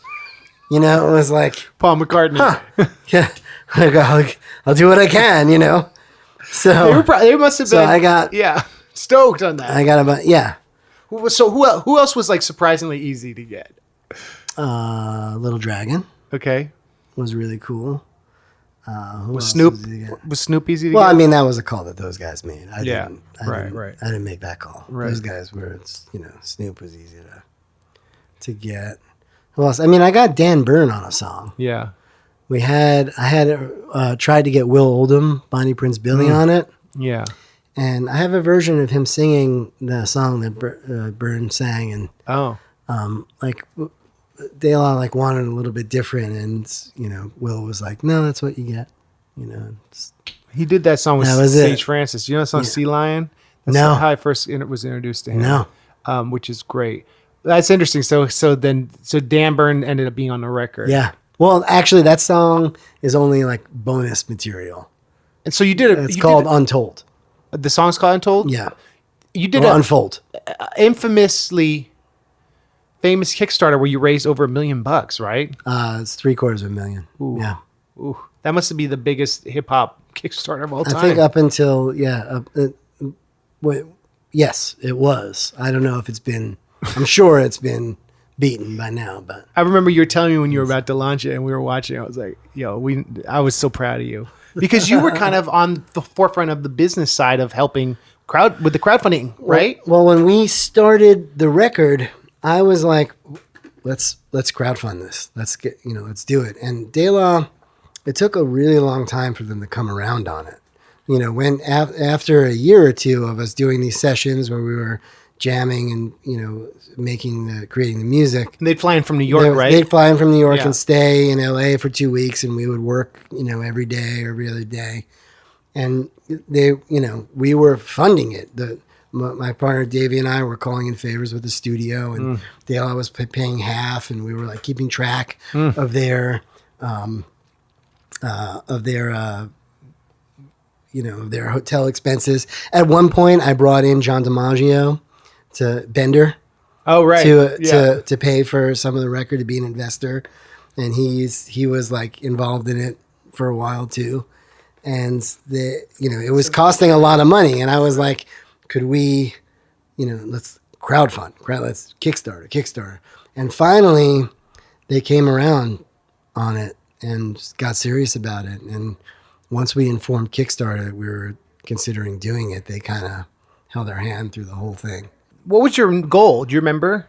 [SPEAKER 2] It was like
[SPEAKER 1] Paul McCartney.
[SPEAKER 2] Yeah. I'll do what I can, So
[SPEAKER 1] they must have been.
[SPEAKER 2] So I got
[SPEAKER 1] stoked on that.
[SPEAKER 2] I got about
[SPEAKER 1] So who else was like surprisingly easy to get?
[SPEAKER 2] Little Dragon.
[SPEAKER 1] Okay.
[SPEAKER 2] Was really cool.
[SPEAKER 1] Was Snoop easy to get?
[SPEAKER 2] Well, I mean, that was a call that those guys made. I didn't make that call.
[SPEAKER 1] Right.
[SPEAKER 2] Those guys were, Snoop was easy to get. Who else? I mean, I got Dan Byrne on a song.
[SPEAKER 1] Yeah.
[SPEAKER 2] I had tried to get Will Oldham, Bonnie Prince Billy on it.
[SPEAKER 1] Yeah.
[SPEAKER 2] And I have a version of him singing the song that Byrne sang, and De La wanted a little bit different, and Will was like, "No, that's what you get."
[SPEAKER 1] He did that song with Sage Francis. You know that song, Sea Lion? That's how I first was introduced to him.
[SPEAKER 2] No,
[SPEAKER 1] which is great. That's interesting. So Dan Byrne ended up being on the record.
[SPEAKER 2] Yeah. Well, actually, that song is only like bonus material,
[SPEAKER 1] and so you did it.
[SPEAKER 2] It's called Untold.
[SPEAKER 1] The song's called Untold?
[SPEAKER 2] Yeah.
[SPEAKER 1] You did
[SPEAKER 2] Unfold.
[SPEAKER 1] Famous Kickstarter where you raised over $1 million, right?
[SPEAKER 2] It's $750,000.
[SPEAKER 1] Ooh.
[SPEAKER 2] Yeah.
[SPEAKER 1] Ooh. That must be the biggest hip hop Kickstarter of all time.
[SPEAKER 2] I think up until, yes, it was. I don't know if it's been, I'm sure it's been beaten by now, but.
[SPEAKER 1] I remember you were telling me when you were about to launch it and we were watching, I was like, I was so proud of you. Because you were kind of on the forefront of the business side of helping with the crowdfunding, right?
[SPEAKER 2] Well, when we started the record, I was like, let's crowdfund this. Let's do it. And De La, it took a really long time for them to come around on it. When after a year or two of us doing these sessions where we were, jamming and, creating the music.
[SPEAKER 1] And they'd fly in from New York, right?
[SPEAKER 2] They'd fly in from New York
[SPEAKER 1] Yeah.
[SPEAKER 2] and stay in LA for 2 weeks, and we would work, every day or every other day. And we were funding it. My partner Davey and I were calling in favors with the studio, and Dale was paying half, and we were like keeping track of their their hotel expenses. At one point, I brought in John DiMaggio to Bender.
[SPEAKER 1] Oh, right.
[SPEAKER 2] To pay for some of the record, to be an investor, and he was like involved in it for a while too, and it was costing a lot of money, and I was like, could we, let's crowdfund, let's Kickstarter, and finally they came around on it and got serious about it, and once we informed Kickstarter that we were considering doing it, they kind of held our hand through the whole thing.
[SPEAKER 1] What was your goal? Do you remember?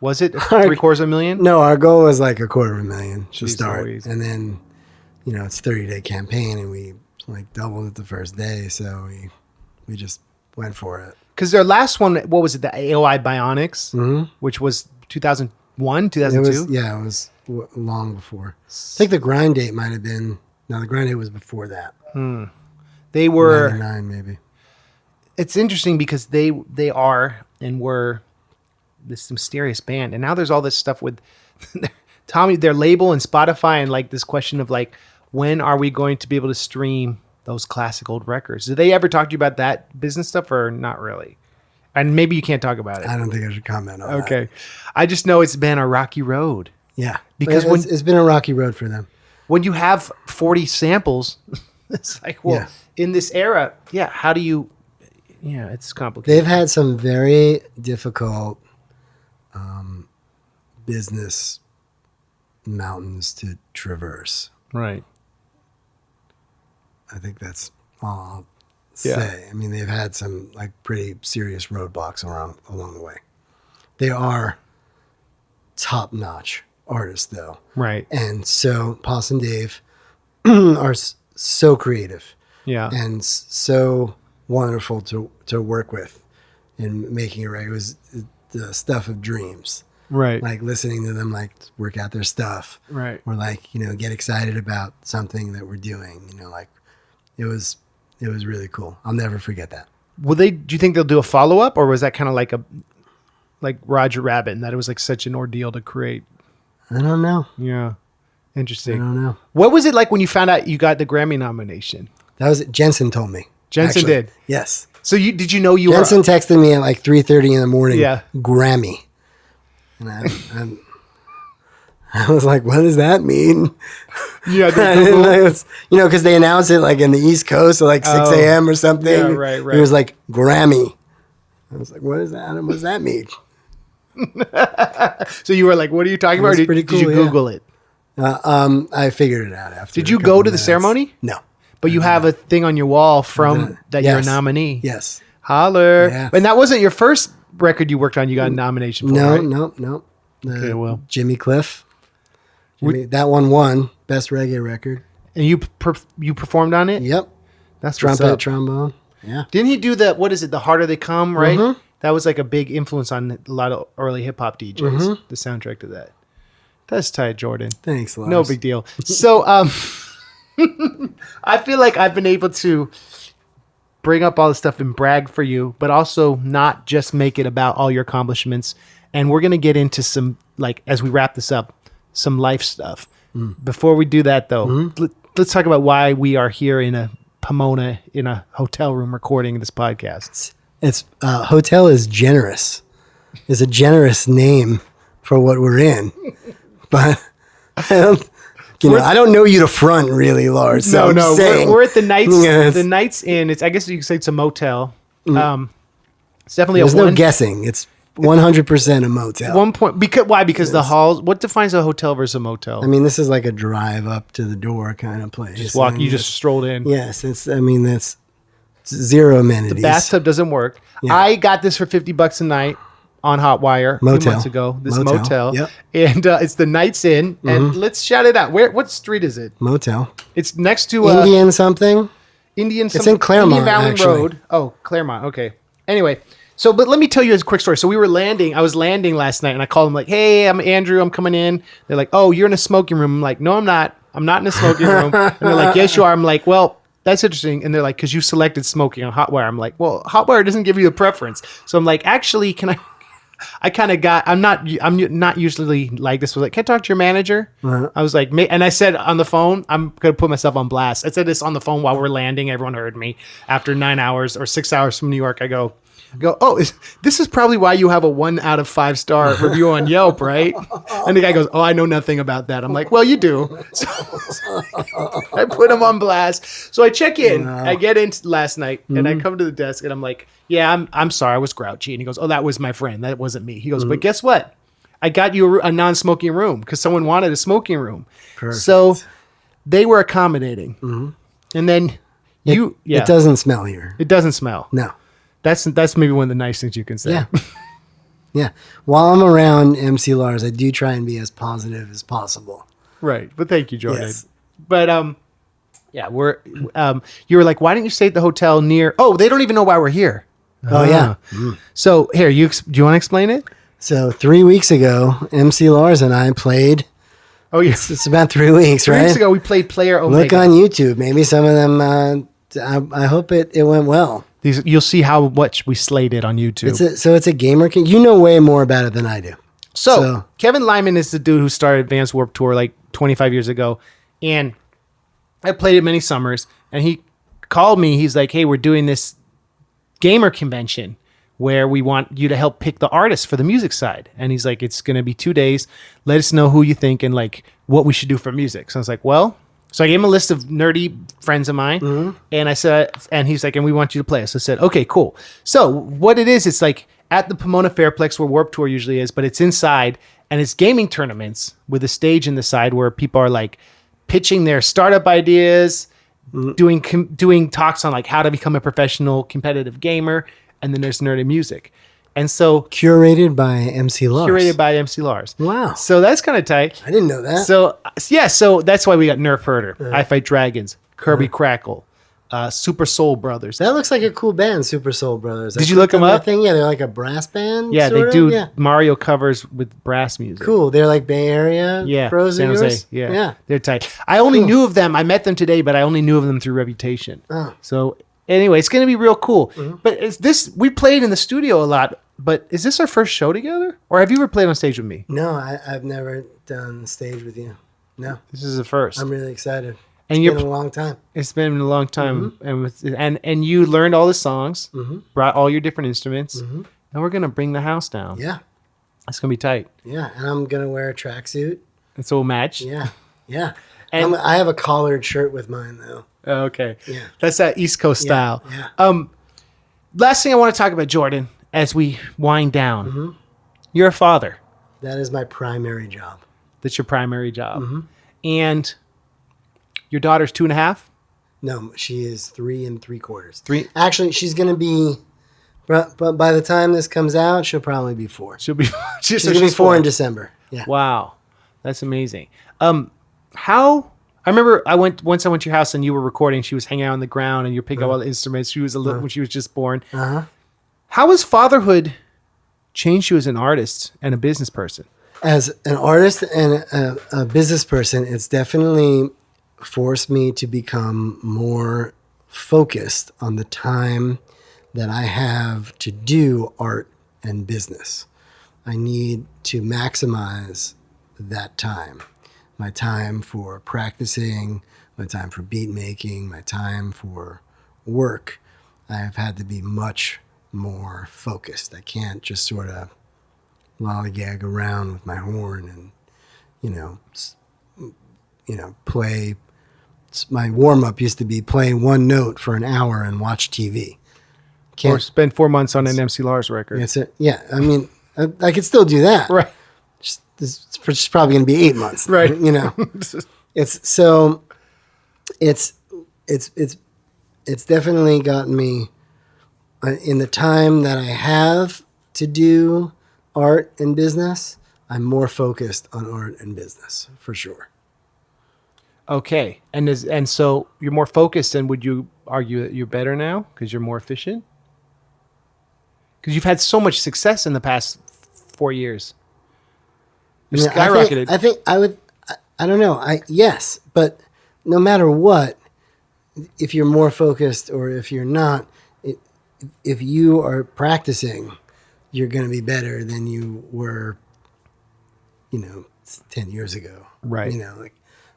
[SPEAKER 1] Was it $750,000?
[SPEAKER 2] No, our goal was like $250,000 to
[SPEAKER 1] Jeez
[SPEAKER 2] start.
[SPEAKER 1] Louise.
[SPEAKER 2] And then, it's a 30-day campaign, and we like doubled it the first day. So we just went for it.
[SPEAKER 1] Because their last one, what was it? The AOI Bionics, which was 2001, 2002?
[SPEAKER 2] It was long before. I think the grind date might have been, the grind date was before that.
[SPEAKER 1] They were
[SPEAKER 2] 99 maybe.
[SPEAKER 1] It's interesting because they are and were this mysterious band, and now there's all this stuff with Tommy, their label, and Spotify, and like this question of like, when are we going to be able to stream those classic old records? Did they ever talk to you about that business stuff, or not really? And maybe you can't talk about it.
[SPEAKER 2] I don't think I should comment on that.
[SPEAKER 1] Okay, I just know it's been a rocky road.
[SPEAKER 2] Yeah,
[SPEAKER 1] because
[SPEAKER 2] it's been a rocky road for them.
[SPEAKER 1] When you have 40 samples, it's like, well, in this era, how do you? Yeah, it's complicated.
[SPEAKER 2] They've had some very difficult business mountains to traverse.
[SPEAKER 1] Right.
[SPEAKER 2] I think that's all I'll say. I mean, they've had some like pretty serious roadblocks along the way. They are top-notch artists, though.
[SPEAKER 1] Right.
[SPEAKER 2] And so Poss and Dave are so creative.
[SPEAKER 1] Yeah.
[SPEAKER 2] And so wonderful to work with in making it right. It was the stuff of dreams.
[SPEAKER 1] Right.
[SPEAKER 2] Like listening to them like work out their stuff.
[SPEAKER 1] Right.
[SPEAKER 2] Or like, get excited about something that we're doing. Like it was really cool. I'll never forget that.
[SPEAKER 1] Do you think they'll do a follow-up, or was that kind of like Roger Rabbit, and that it was like such an ordeal to create?
[SPEAKER 2] I don't know.
[SPEAKER 1] Yeah. Interesting.
[SPEAKER 2] I don't know.
[SPEAKER 1] What was it like when you found out you got the Grammy nomination?
[SPEAKER 2] That was it. Jensen told me.
[SPEAKER 1] Jensen
[SPEAKER 2] actually.
[SPEAKER 1] did?
[SPEAKER 2] Yes.
[SPEAKER 1] So did you know you
[SPEAKER 2] Jensen
[SPEAKER 1] were...
[SPEAKER 2] texted me at like 3:30 in the morning.
[SPEAKER 1] Yeah.
[SPEAKER 2] Grammy. And I was like, what does that mean?
[SPEAKER 1] Yeah.
[SPEAKER 2] Because they announced it like in the East Coast at like 6 a.m. or something.
[SPEAKER 1] Yeah, right.
[SPEAKER 2] It was like Grammy. I was like, what is that? What does that mean?
[SPEAKER 1] So you were like, what are you talking about? Did you Google it?
[SPEAKER 2] I figured it out after.
[SPEAKER 1] Did you go to the ceremony?
[SPEAKER 2] No.
[SPEAKER 1] But you have a thing on your wall from that you're a nominee.
[SPEAKER 2] Yes.
[SPEAKER 1] Holler.
[SPEAKER 2] Yeah.
[SPEAKER 1] And that wasn't your first record you worked on, you got a nomination for, right?
[SPEAKER 2] No.
[SPEAKER 1] Okay, well.
[SPEAKER 2] Jimmy Cliff. That one won Best Reggae Record.
[SPEAKER 1] And you performed on it?
[SPEAKER 2] Yep.
[SPEAKER 1] That's
[SPEAKER 2] trumpet, trombone. Yeah.
[SPEAKER 1] Didn't he do the Harder They Come, right? Mm-hmm. That was like a big influence on a lot of early hip hop DJs, the soundtrack to that. That's tight, Jordan.
[SPEAKER 2] Thanks, Lars.
[SPEAKER 1] No big deal. So I feel like I've been able to bring up all this stuff and brag for you, but also not just make it about all your accomplishments. And we're going to get into some, like, as we wrap this up, some life stuff. Before we do that, though, let's talk about why we are here in a Pomona in a hotel room recording this podcast.
[SPEAKER 2] It's hotel is generous. It's a generous name for what we're in, but I don't know you to front really, Lars. So
[SPEAKER 1] we're at the Knights Inn. I guess you could say it's a motel. It's definitely
[SPEAKER 2] there's no guessing. It's 100% a motel.
[SPEAKER 1] 1 point. Because the halls. What defines a hotel versus a motel?
[SPEAKER 2] I mean, this is like a drive up to the door kind of place.
[SPEAKER 1] You just strolled in.
[SPEAKER 2] Yes, that's zero amenities.
[SPEAKER 1] The bathtub doesn't work. Yeah. I got this for $50 a night on Hotwire a few months ago. This motel.
[SPEAKER 2] Yep.
[SPEAKER 1] And it's the Knights Inn. And let's shout it out. What street is it?
[SPEAKER 2] Motel.
[SPEAKER 1] It's next to
[SPEAKER 2] Indian something.
[SPEAKER 1] Indian.
[SPEAKER 2] It's in Claremont.
[SPEAKER 1] Indian Valley
[SPEAKER 2] actually.
[SPEAKER 1] Road. Oh, Claremont. Okay. Anyway, So, but let me tell you a quick story. So we were landing. I was landing last night, and I called them like, "Hey, I'm Andrew. I'm coming in." They're like, "Oh, you're in a smoking room." I'm like, "No, I'm not. I'm not in a smoking room." And they're like, "Yes, you are." I'm like, "Well, that's interesting." And they're like, "Because you selected smoking on Hotwire." I'm like, "Well, Hotwire doesn't give you a preference." So I'm like, "Actually, can I?" I kind of got. I'm not usually like this. Was like, "Can I talk to your manager?" I was like, and I said on the phone, I'm gonna put myself on blast. I said this on the phone while we're landing. Everyone heard me. After 9 hours or 6 hours from New York, I go, "Oh, this is probably why you have a 1 out of 5 star review on Yelp, right?" And the guy goes, "Oh, I know nothing about that." I'm like, "Well, you do." So I put him on blast. So I check in. Wow. I get in last night, and I come to the desk, and I'm like, "Yeah, I'm sorry, I was grouchy." And he goes, "Oh, that was my friend. That wasn't me." He goes, "But guess what? I got you a non-smoking room because someone wanted a smoking room." Perfect. So they were accommodating. And then
[SPEAKER 2] it doesn't smell here.
[SPEAKER 1] It doesn't smell.
[SPEAKER 2] No.
[SPEAKER 1] That's maybe one of the nice things you can say.
[SPEAKER 2] Yeah. Yeah. While I'm around MC Lars, I do try and be as positive as possible.
[SPEAKER 1] Right. But thank you, Jordan. Yes. But yeah, you were like, "Why didn't you stay at the hotel near?" Oh, they don't even know why we're here.
[SPEAKER 2] Oh yeah.
[SPEAKER 1] So here, do you want to explain it?
[SPEAKER 2] So 3 weeks ago, MC Lars and I played. Oh yeah. It's about 3 weeks, right?
[SPEAKER 1] 3 weeks ago we played Player Omega.
[SPEAKER 2] Look on YouTube. Maybe some of them I hope it went well.
[SPEAKER 1] You'll see how much we slayed it on YouTube.
[SPEAKER 2] It's a gamer. You know way more about it than I do.
[SPEAKER 1] So Kevin Lyman is the dude who started Advanced Warped Tour like 25 years ago. And I played it many summers. And he called me. He's like, "Hey, we're doing this gamer convention where we want you to help pick the artists for the music side." And he's like, "It's going to be 2 days. Let us know who you think and like what we should do for music." So I was like, "Well," so I gave him a list of nerdy friends of mine, and I said, and he's like, "And we want you to play us." So I said, "Okay, cool." So what it is, it's like at the Pomona Fairplex where Warped Tour usually is, but it's inside, and it's gaming tournaments with a stage in the side where people are like pitching their startup ideas, doing talks on like how to become a professional competitive gamer, and then there's nerdy music. And so
[SPEAKER 2] curated by MC Lars. Wow.
[SPEAKER 1] So that's kind of tight.
[SPEAKER 2] I didn't know that.
[SPEAKER 1] So yeah, so that's why we got Nerf Herder, I Fight Dragons, Kirby Crackle, Super Soul Brothers.
[SPEAKER 2] That looks like a cool band, Super Soul Brothers.
[SPEAKER 1] Did you look them up?
[SPEAKER 2] Yeah, they're like a brass band.
[SPEAKER 1] Yeah, they do Mario covers with brass music.
[SPEAKER 2] Cool. They're like Bay Area bros of yours?
[SPEAKER 1] Yeah, they're tight. I only knew of them. I met them today, but I only knew of them through Reputation. Oh. So anyway, it's going to be real cool. But we played in the studio a lot, but is this our first show together? Or have you ever played on stage with me?
[SPEAKER 2] No, I've never done stage with you. No.
[SPEAKER 1] This is the first.
[SPEAKER 2] I'm really excited.
[SPEAKER 1] It's
[SPEAKER 2] been a long time.
[SPEAKER 1] It's been a long time. And you learned all the songs, brought all your different instruments, and we're going to bring the house down.
[SPEAKER 2] Yeah.
[SPEAKER 1] It's going to be tight.
[SPEAKER 2] Yeah, and I'm going to wear a tracksuit.
[SPEAKER 1] And so we'll match?
[SPEAKER 2] Yeah, yeah. And I have a collared shirt with mine, though.
[SPEAKER 1] Oh, okay.
[SPEAKER 2] Yeah.
[SPEAKER 1] That's that East Coast style.
[SPEAKER 2] Yeah.
[SPEAKER 1] Last thing I want to talk about, Jordan, as we wind down. You're a father.
[SPEAKER 2] That is my primary job.
[SPEAKER 1] That's your primary job. And your daughter's 2.5?
[SPEAKER 2] No, she is 3 3/4.
[SPEAKER 1] 3?
[SPEAKER 2] Actually, she's going to be, but by the time this comes out, she'll probably be 4.
[SPEAKER 1] She's going
[SPEAKER 2] to be 4 in December. Yeah.
[SPEAKER 1] Wow. That's amazing. I remember once I went to your house and you were recording, she was hanging out on the ground and you're picking up all the instruments. She was when she was just born. How has fatherhood changed you as an artist and a business person?
[SPEAKER 2] As an artist and a business person, it's definitely forced me to become more focused on the time that I have to do art and business. I need to maximize that time. My time for practicing, my time for beat making, my time for work. I have had to be much more focused. I can't just sort of lollygag around with my horn and, play. My warm-up used to be playing one note for an hour and watch TV.
[SPEAKER 1] Or spend 4 months on an MC Lars record.
[SPEAKER 2] Yeah, I mean, I could still do that.
[SPEAKER 1] Right.
[SPEAKER 2] It's probably going to be 8 months.
[SPEAKER 1] Right.
[SPEAKER 2] It's definitely gotten me in the time that I have to do art and business. I'm more focused on art and business for sure.
[SPEAKER 1] Okay. And so you're more focused, and would you argue that you're better now because you're more efficient? Because you've had so much success in the past 4 years. You
[SPEAKER 2] I mean,
[SPEAKER 1] skyrocketed.
[SPEAKER 2] I think I would. I don't know. Yes, but no matter what, if you're more focused or if you're not, if you are practicing, you're going to be better than you were, 10 years ago.
[SPEAKER 1] Right.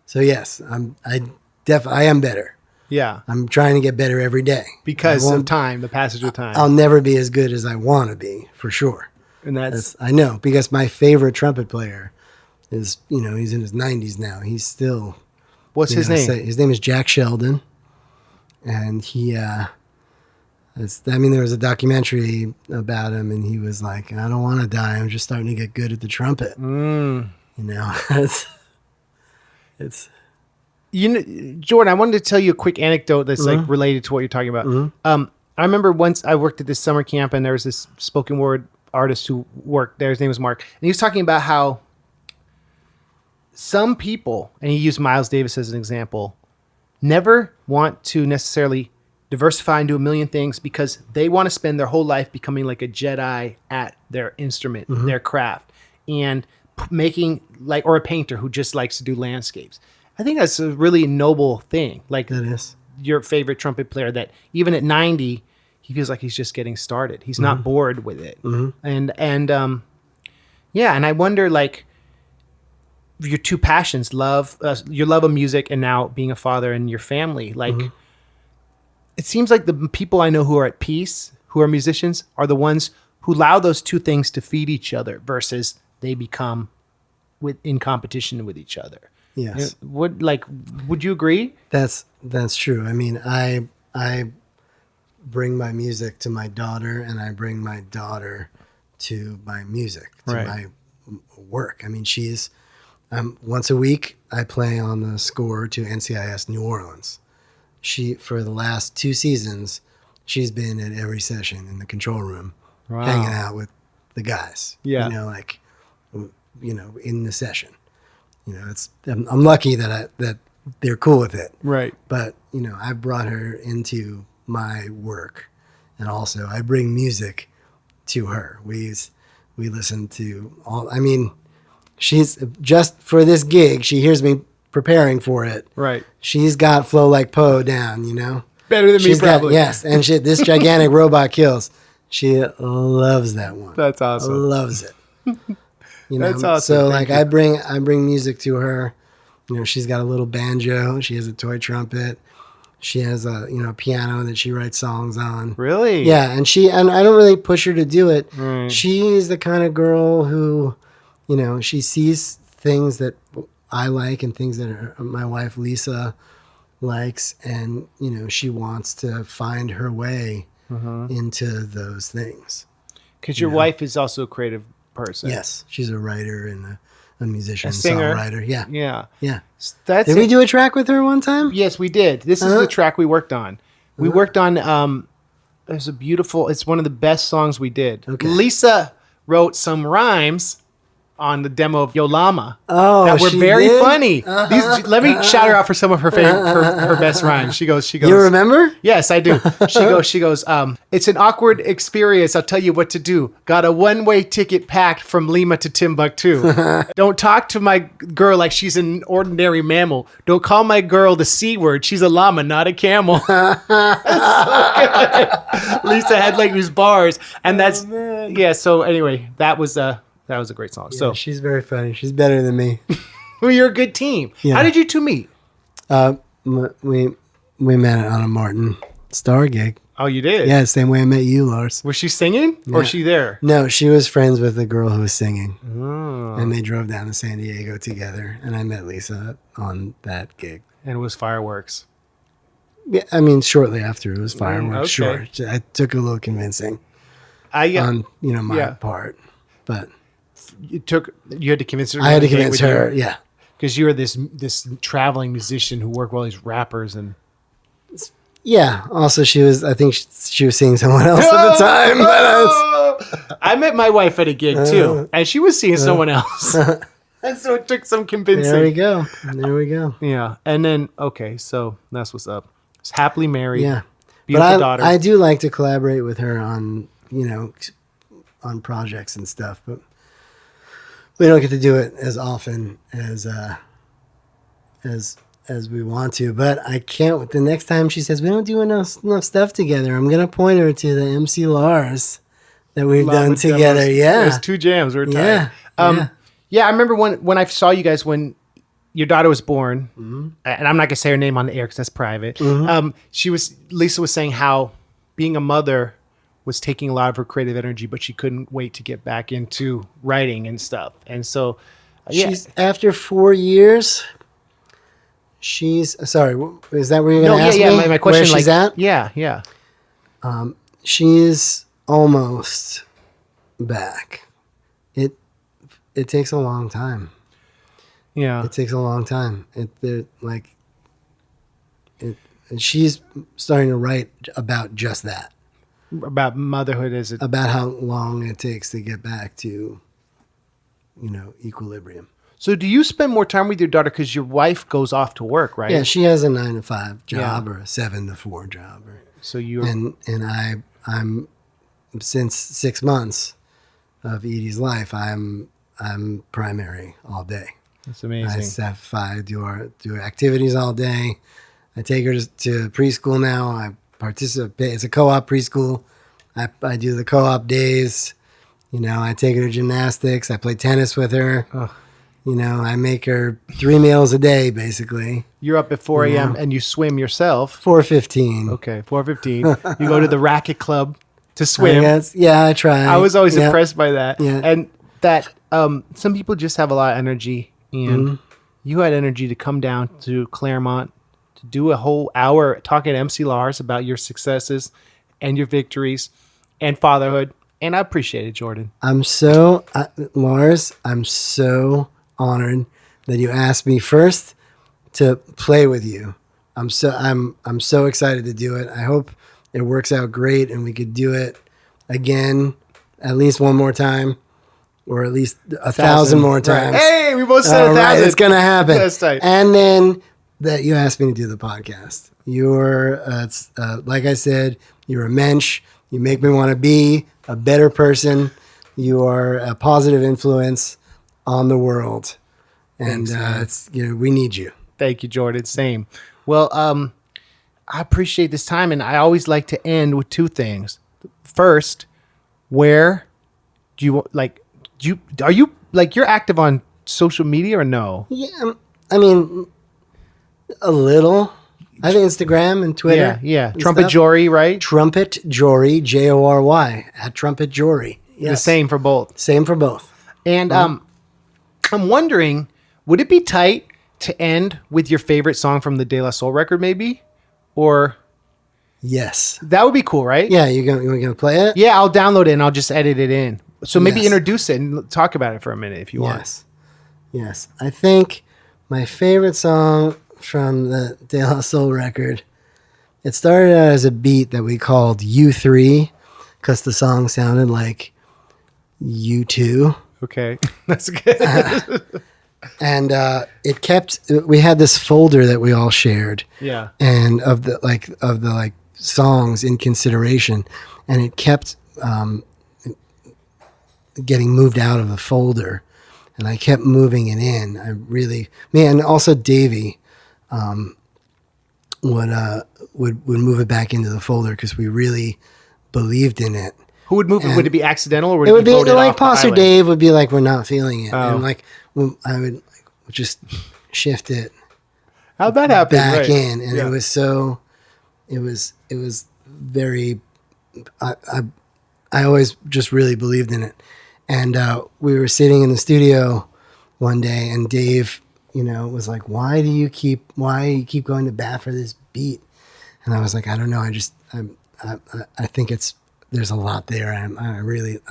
[SPEAKER 2] So yes, I am better.
[SPEAKER 1] Yeah.
[SPEAKER 2] I'm trying to get better every day.
[SPEAKER 1] Because of time, the passage of time.
[SPEAKER 2] I'll never be as good as I want to be, for sure.
[SPEAKER 1] And that's
[SPEAKER 2] I know, because my favorite trumpet player is, he's in his 90s now. He's still...
[SPEAKER 1] What's his name?
[SPEAKER 2] His name is Jack Sheldon. And he... there was a documentary about him, and he was like, I don't want to die. I'm just starting to get good at the trumpet. It's...
[SPEAKER 1] Jordan, I wanted to tell you a quick anecdote that's like related to what you're talking about. I remember once I worked at this summer camp, and there was this spoken word artist who worked there. His name was Mark, and he was talking about how some people, and he used Miles Davis as an example, never want to necessarily diversify and do a million things because they want to spend their whole life becoming like a Jedi at their instrument, their craft, and making or a painter who just likes to do landscapes. I think that's a really noble thing. Like
[SPEAKER 2] that is
[SPEAKER 1] your favorite trumpet player that even at 90, he feels like he's just getting started. He's not bored with it. And I wonder, like, your two passions, your love of music and now being a father and your family. Like, it seems like the people I know who are at peace, who are musicians, are the ones who allow those two things to feed each other versus they become in competition with each other.
[SPEAKER 2] Yes.
[SPEAKER 1] Would you agree?
[SPEAKER 2] That's true. I mean, I bring my music to my daughter, and I bring my daughter to my music, to my work. I mean, she's once a week I play on the score to NCIS New Orleans. For the last 2 seasons, she's been at every session in the control room, hanging out with the guys.
[SPEAKER 1] Yeah.
[SPEAKER 2] In the session. I'm lucky that they're cool with it.
[SPEAKER 1] Right.
[SPEAKER 2] But, I've brought her into my work, and also I bring music to her. We listen to she's just for this gig, she hears me preparing for it.
[SPEAKER 1] Right.
[SPEAKER 2] She's got Flow Like Poe down,
[SPEAKER 1] Better than me, probably.
[SPEAKER 2] Yes. And this gigantic robot kills. She loves that one.
[SPEAKER 1] That's awesome.
[SPEAKER 2] Loves it.
[SPEAKER 1] That's awesome.
[SPEAKER 2] So
[SPEAKER 1] Thank you.
[SPEAKER 2] I bring music to her. She's got a little banjo. She has a toy trumpet. She has a piano that she writes songs on.
[SPEAKER 1] Really?
[SPEAKER 2] Yeah, and I don't really push her to do it.
[SPEAKER 1] Right.
[SPEAKER 2] She's the kind of girl who, she sees things that I like and things that my wife Lisa likes, and she wants to find her way into those things.
[SPEAKER 1] Because your wife is also a creative person.
[SPEAKER 2] Yes, she's a writer and a musician,
[SPEAKER 1] a singer.
[SPEAKER 2] songwriter. Yeah.
[SPEAKER 1] Did
[SPEAKER 2] we do a track with her one time?
[SPEAKER 1] Yes, we did. This is the track we worked on. We worked on. It's one of the best songs we did.
[SPEAKER 2] Okay.
[SPEAKER 1] Lisa wrote some rhymes on the demo of Yo Llama
[SPEAKER 2] that
[SPEAKER 1] were very funny. Let me shout her out for some of her favorite, her best rhymes. She goes.
[SPEAKER 2] You remember?
[SPEAKER 1] Yes, I do. She goes. It's an awkward experience. I'll tell you what to do. Got a one-way ticket packed from Lima to Timbuktu. Don't talk to my girl like she's an ordinary mammal. Don't call my girl the C word. She's a llama, not a camel. So Lisa had like these bars, and So anyway, that was a great song.
[SPEAKER 2] Yeah,
[SPEAKER 1] so
[SPEAKER 2] she's very funny. She's better than me.
[SPEAKER 1] well, you're a good team.
[SPEAKER 2] Yeah.
[SPEAKER 1] How did you two meet?
[SPEAKER 2] We met on a Martin Starr gig.
[SPEAKER 1] Oh, you did?
[SPEAKER 2] Yeah, same way I met you, Lars.
[SPEAKER 1] Was she singing or was she there?
[SPEAKER 2] No, she was friends with the girl who was singing.
[SPEAKER 1] Oh.
[SPEAKER 2] And they drove down to San Diego together, and I met Lisa on that gig.
[SPEAKER 1] And it was fireworks.
[SPEAKER 2] Yeah, I mean, shortly after it was fireworks.
[SPEAKER 1] Okay.
[SPEAKER 2] Sure, I took a little convincing on my part, but
[SPEAKER 1] you had to convince her.
[SPEAKER 2] I had to convince her. Yeah,
[SPEAKER 1] because you were this traveling musician who worked with all these rappers and.
[SPEAKER 2] Yeah. Also, I think she was seeing someone else at the time. But
[SPEAKER 1] I met my wife at a gig too, and she was seeing someone else. And so it took some convincing.
[SPEAKER 2] There we go.
[SPEAKER 1] Yeah. And then, so that's what's up. It's happily married.
[SPEAKER 2] Yeah.
[SPEAKER 1] Beautiful daughter.
[SPEAKER 2] I do like to collaborate with her on, on projects and stuff, but we don't get to do it as often as we want to. But I can't. The next time she says we don't do enough stuff together, I'm gonna point her to the MC Lars that we've done together.
[SPEAKER 1] Demos.
[SPEAKER 2] Yeah,
[SPEAKER 1] There's 2 jams. We're tired.
[SPEAKER 2] Yeah.
[SPEAKER 1] Yeah, I remember when I saw you guys when your daughter was born, and I'm not gonna say her name on the air because that's private. Lisa was saying how being a mother was taking a lot of her creative energy, but she couldn't wait to get back into writing and stuff. And so,
[SPEAKER 2] she's after 4 years. She's sorry. Is that where you're going to ask me?
[SPEAKER 1] My question,
[SPEAKER 2] where she's at?
[SPEAKER 1] Yeah.
[SPEAKER 2] She's almost back. It takes a long time.
[SPEAKER 1] Yeah,
[SPEAKER 2] it takes a long time. And she's starting to write about just that.
[SPEAKER 1] About motherhood,
[SPEAKER 2] about how long it takes to get back to, equilibrium.
[SPEAKER 1] So do you spend more time with your daughter because your wife goes off to work, right?
[SPEAKER 2] Yeah, she has a 9 to 5 job or a 7 to 4 job.
[SPEAKER 1] So you're
[SPEAKER 2] I'm since 6 months of Edie's life, I'm primary all day.
[SPEAKER 1] That's amazing.
[SPEAKER 2] I do activities all day. I take her to preschool now. I participate. It's a co-op preschool. I do the co-op days. I take her to gymnastics. I play tennis with her.
[SPEAKER 1] Oh.
[SPEAKER 2] I make her 3 meals a day, basically.
[SPEAKER 1] You're up at 4 a.m. and you swim yourself.
[SPEAKER 2] 4:15.
[SPEAKER 1] Okay, 4:15. You go to the racket club to swim.
[SPEAKER 2] I try.
[SPEAKER 1] I was always impressed by that.
[SPEAKER 2] Yeah.
[SPEAKER 1] And that some people just have a lot of energy, and you had energy to come down to Claremont to do a whole hour talking to MC Lars about your successes and your victories and fatherhood. And I appreciate it, Jordan.
[SPEAKER 2] Lars, I'm so honored that you asked me first to play with you. I'm so excited to do it. I hope it works out great and we could do it again at least one more time or at least 1,000 more times.
[SPEAKER 1] Right. Hey, we both said 1,000.
[SPEAKER 2] Right, it's going to happen.
[SPEAKER 1] That's tight.
[SPEAKER 2] And then that you asked me to do the podcast. You're, like I said, you're a mensch. You make me want to be a better person. You are a positive influence on the world. And
[SPEAKER 1] Thanks,
[SPEAKER 2] we need you.
[SPEAKER 1] Thank you, Jordan. Same. Well, I appreciate this time, and I always like to end with 2 things. First, where do you are you you're active on social media or no?
[SPEAKER 2] Yeah, I mean, a little. I think Instagram and Twitter.
[SPEAKER 1] Yeah. Trumpet Jory, right?
[SPEAKER 2] Trumpet Jory, Jory, at Trumpet Jory. Yes.
[SPEAKER 1] The same for both.
[SPEAKER 2] Same for both.
[SPEAKER 1] And I'm wondering, would it be tight to end with your favorite song from the De La Soul record, maybe? Or
[SPEAKER 2] yes,
[SPEAKER 1] that would be cool, right?
[SPEAKER 2] Yeah, you gonna play it?
[SPEAKER 1] Yeah, I'll download it and I'll just edit it in. So maybe introduce it and talk about it for a minute if you want.
[SPEAKER 2] Yes. I think my favorite song from the De La Soul record, it started out as a beat that we called U3 because the song sounded like U2.
[SPEAKER 1] Okay, that's good.
[SPEAKER 2] And we had this folder that we all shared.
[SPEAKER 1] Yeah.
[SPEAKER 2] And of the songs in consideration, and it kept getting moved out of the folder, and I kept moving it in. And also Davey would move it back into the folder because we really believed in it.
[SPEAKER 1] Who would move it? Would it be accidental, or would
[SPEAKER 2] it would be
[SPEAKER 1] voted
[SPEAKER 2] like
[SPEAKER 1] off
[SPEAKER 2] Pastor Dave would be like, "We're not feeling it," and I would just shift it.
[SPEAKER 1] How'd that happen?
[SPEAKER 2] Back in, and it was so. It was very. I always just really believed in it, and we were sitting in the studio one day, and Dave, was like, "Why do you keep going to bat for this beat?" And I was like, "I don't know. I think there's a lot there. I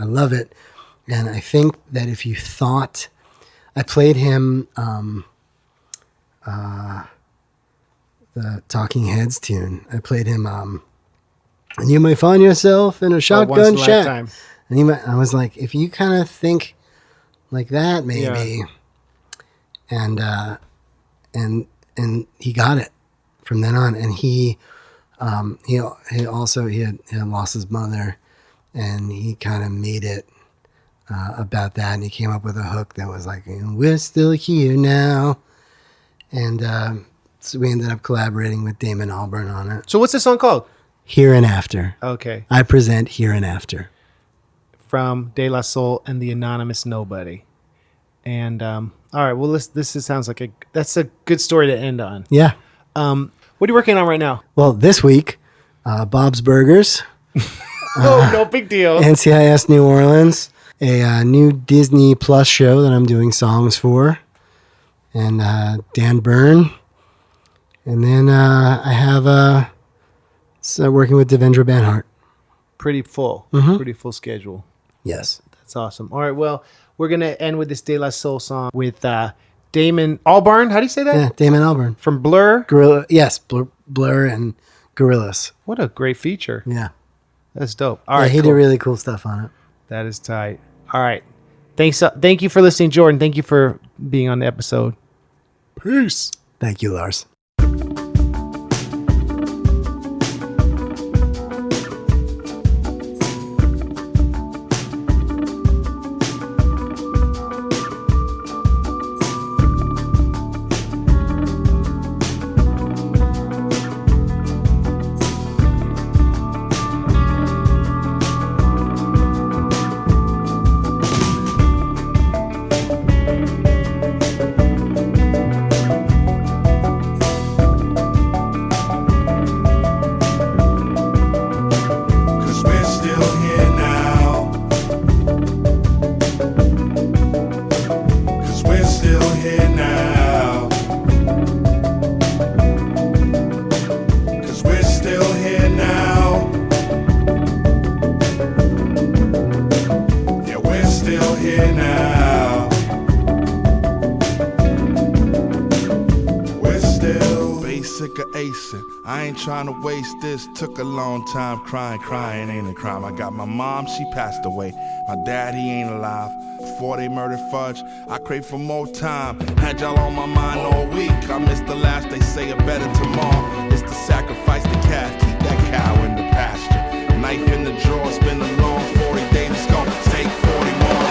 [SPEAKER 2] love it, and I think that if you thought." I played him the Talking Heads tune. I played him, and you may find yourself in a shotgun shack. And I was like, if you kind of think like that, maybe. Yeah. And he got it from then on. And he had lost his mother, and he kind of made it about that, and he came up with a hook that was like, "We're still here now," and so we ended up collaborating with Damon Albarn on it.
[SPEAKER 1] So what's the song called?
[SPEAKER 2] Here and After.
[SPEAKER 1] Okay.
[SPEAKER 2] I present Here and After.
[SPEAKER 1] From De La Soul and the Anonymous Nobody. And all right, well, sounds like that's a good story to end on.
[SPEAKER 2] Yeah.
[SPEAKER 1] What are you working on right now?
[SPEAKER 2] Well, this week, Bob's Burgers.
[SPEAKER 1] Oh, no big deal.
[SPEAKER 2] NCIS New Orleans, a new Disney Plus show that I'm doing songs for, and Dan Byrne. And then I have working with Devendra Banhart.
[SPEAKER 1] Pretty full schedule.
[SPEAKER 2] Yes.
[SPEAKER 1] That's awesome. All right, well, we're going to end with this De La Soul song with Damon Albarn. How do you say that?
[SPEAKER 2] Yeah, Damon Albarn.
[SPEAKER 1] From Blur?
[SPEAKER 2] Gorilla. Yes, Blur and Gorillaz.
[SPEAKER 1] What a great feature.
[SPEAKER 2] Yeah.
[SPEAKER 1] That's dope. All right,
[SPEAKER 2] he did really cool stuff on it.
[SPEAKER 1] That is tight. All right. Thank you for listening, Jordan. Thank you for being on the episode. Peace.
[SPEAKER 2] Thank you, Lars.
[SPEAKER 3] Trying to waste this, took a long time crying ain't a crime. I got my mom, she passed away. My dad, he ain't alive. Before they murdered Fudge, I crave for more time. Had y'all on my mind all week. I missed the last, they say a better tomorrow. It's to sacrifice the calf, keep that cow in the pasture. Knife in the drawer, it's been a long 40 days, it's gonna take 40 more.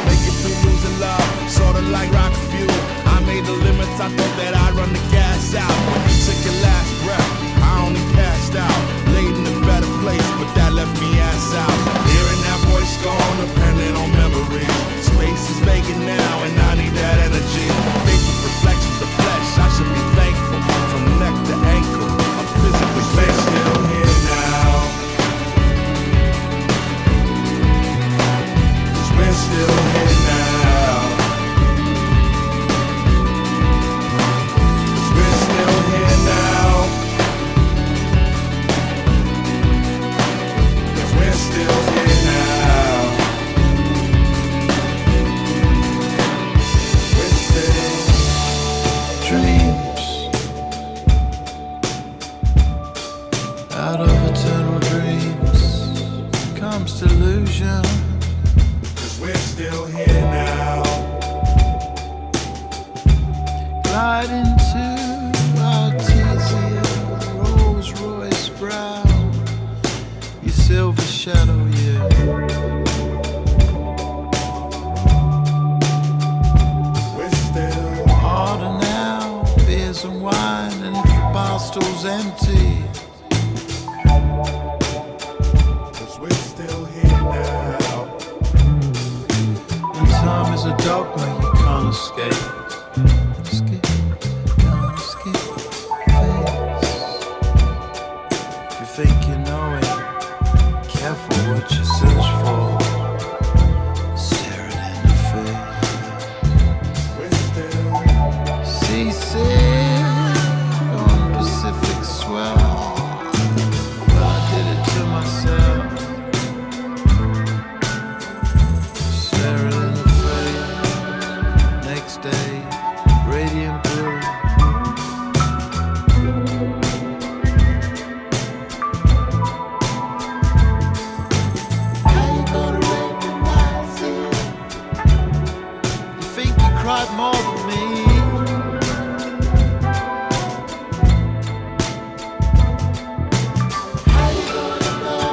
[SPEAKER 3] Make it through losing love, sorta like rock fuel. I made the limits, I thought that I'd run the gas out. You took your last breath, I only passed out. Laid in a better place, but that left me ass out. Hearing that voice gone, depending on memory. Space is vacant now, and I need that energy. Face with reflections of flesh, I should be thankful. From neck to ankle, I'm physically still here now. 'Cause we're still here now. 'Cause we're still here now. 'Cause we're still here now. We're still
[SPEAKER 4] dreams out of eternal dreams comes delusion.
[SPEAKER 3] 'Cause we're still here now.
[SPEAKER 4] Glide into Artesia, Rolls Royce brow, your silver shadow, yeah.
[SPEAKER 3] We're still,
[SPEAKER 4] Order now, beers and wine, and if the bar stool's empty,
[SPEAKER 3] 'cause we're still here now.
[SPEAKER 4] when time is a dogma you can't escape. Escape, can't escape face. If you think you know it, careful what you search for. Stare it in the face.
[SPEAKER 3] We're still,
[SPEAKER 4] Seasick on Pacific swell. But I did it to myself. Stare it in the face. Next day, radiant blue. How you gonna recognize it? You think you cried more than me? How you gonna know?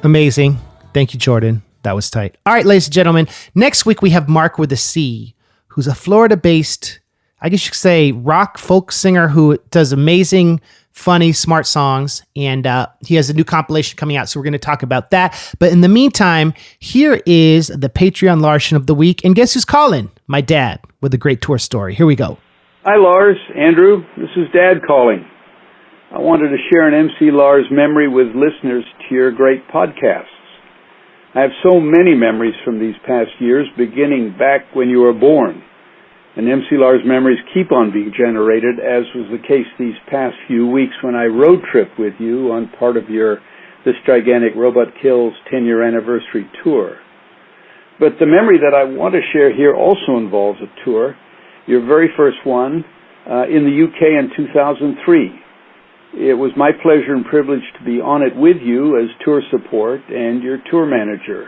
[SPEAKER 1] Amazing. Thank you, Jordan. That was tight. All right, ladies and gentlemen, next week we have Mark with a C, who's a Florida-based, I guess you could say, rock folk singer who does amazing, funny, smart songs. And he has a new compilation coming out, so we're going to talk about that. But in the meantime, here is the Patreon Larson of the week. And guess who's calling? My dad with a great tour story. Here we go.
[SPEAKER 5] Hi, Lars. Andrew, this is Dad calling. I wanted to share an MC Lars memory with listeners to your great podcasts. I have so many memories from these past years, beginning back when you were born. And MC Lars memories keep on being generated, as was the case these past few weeks when I road tripped with you on part of your This Gigantic Robot Kills 10-year anniversary tour. But the memory that I want to share here also involves a tour, your very first one, in the UK in 2003. It was my pleasure and privilege to be on it with you as tour support and your tour manager.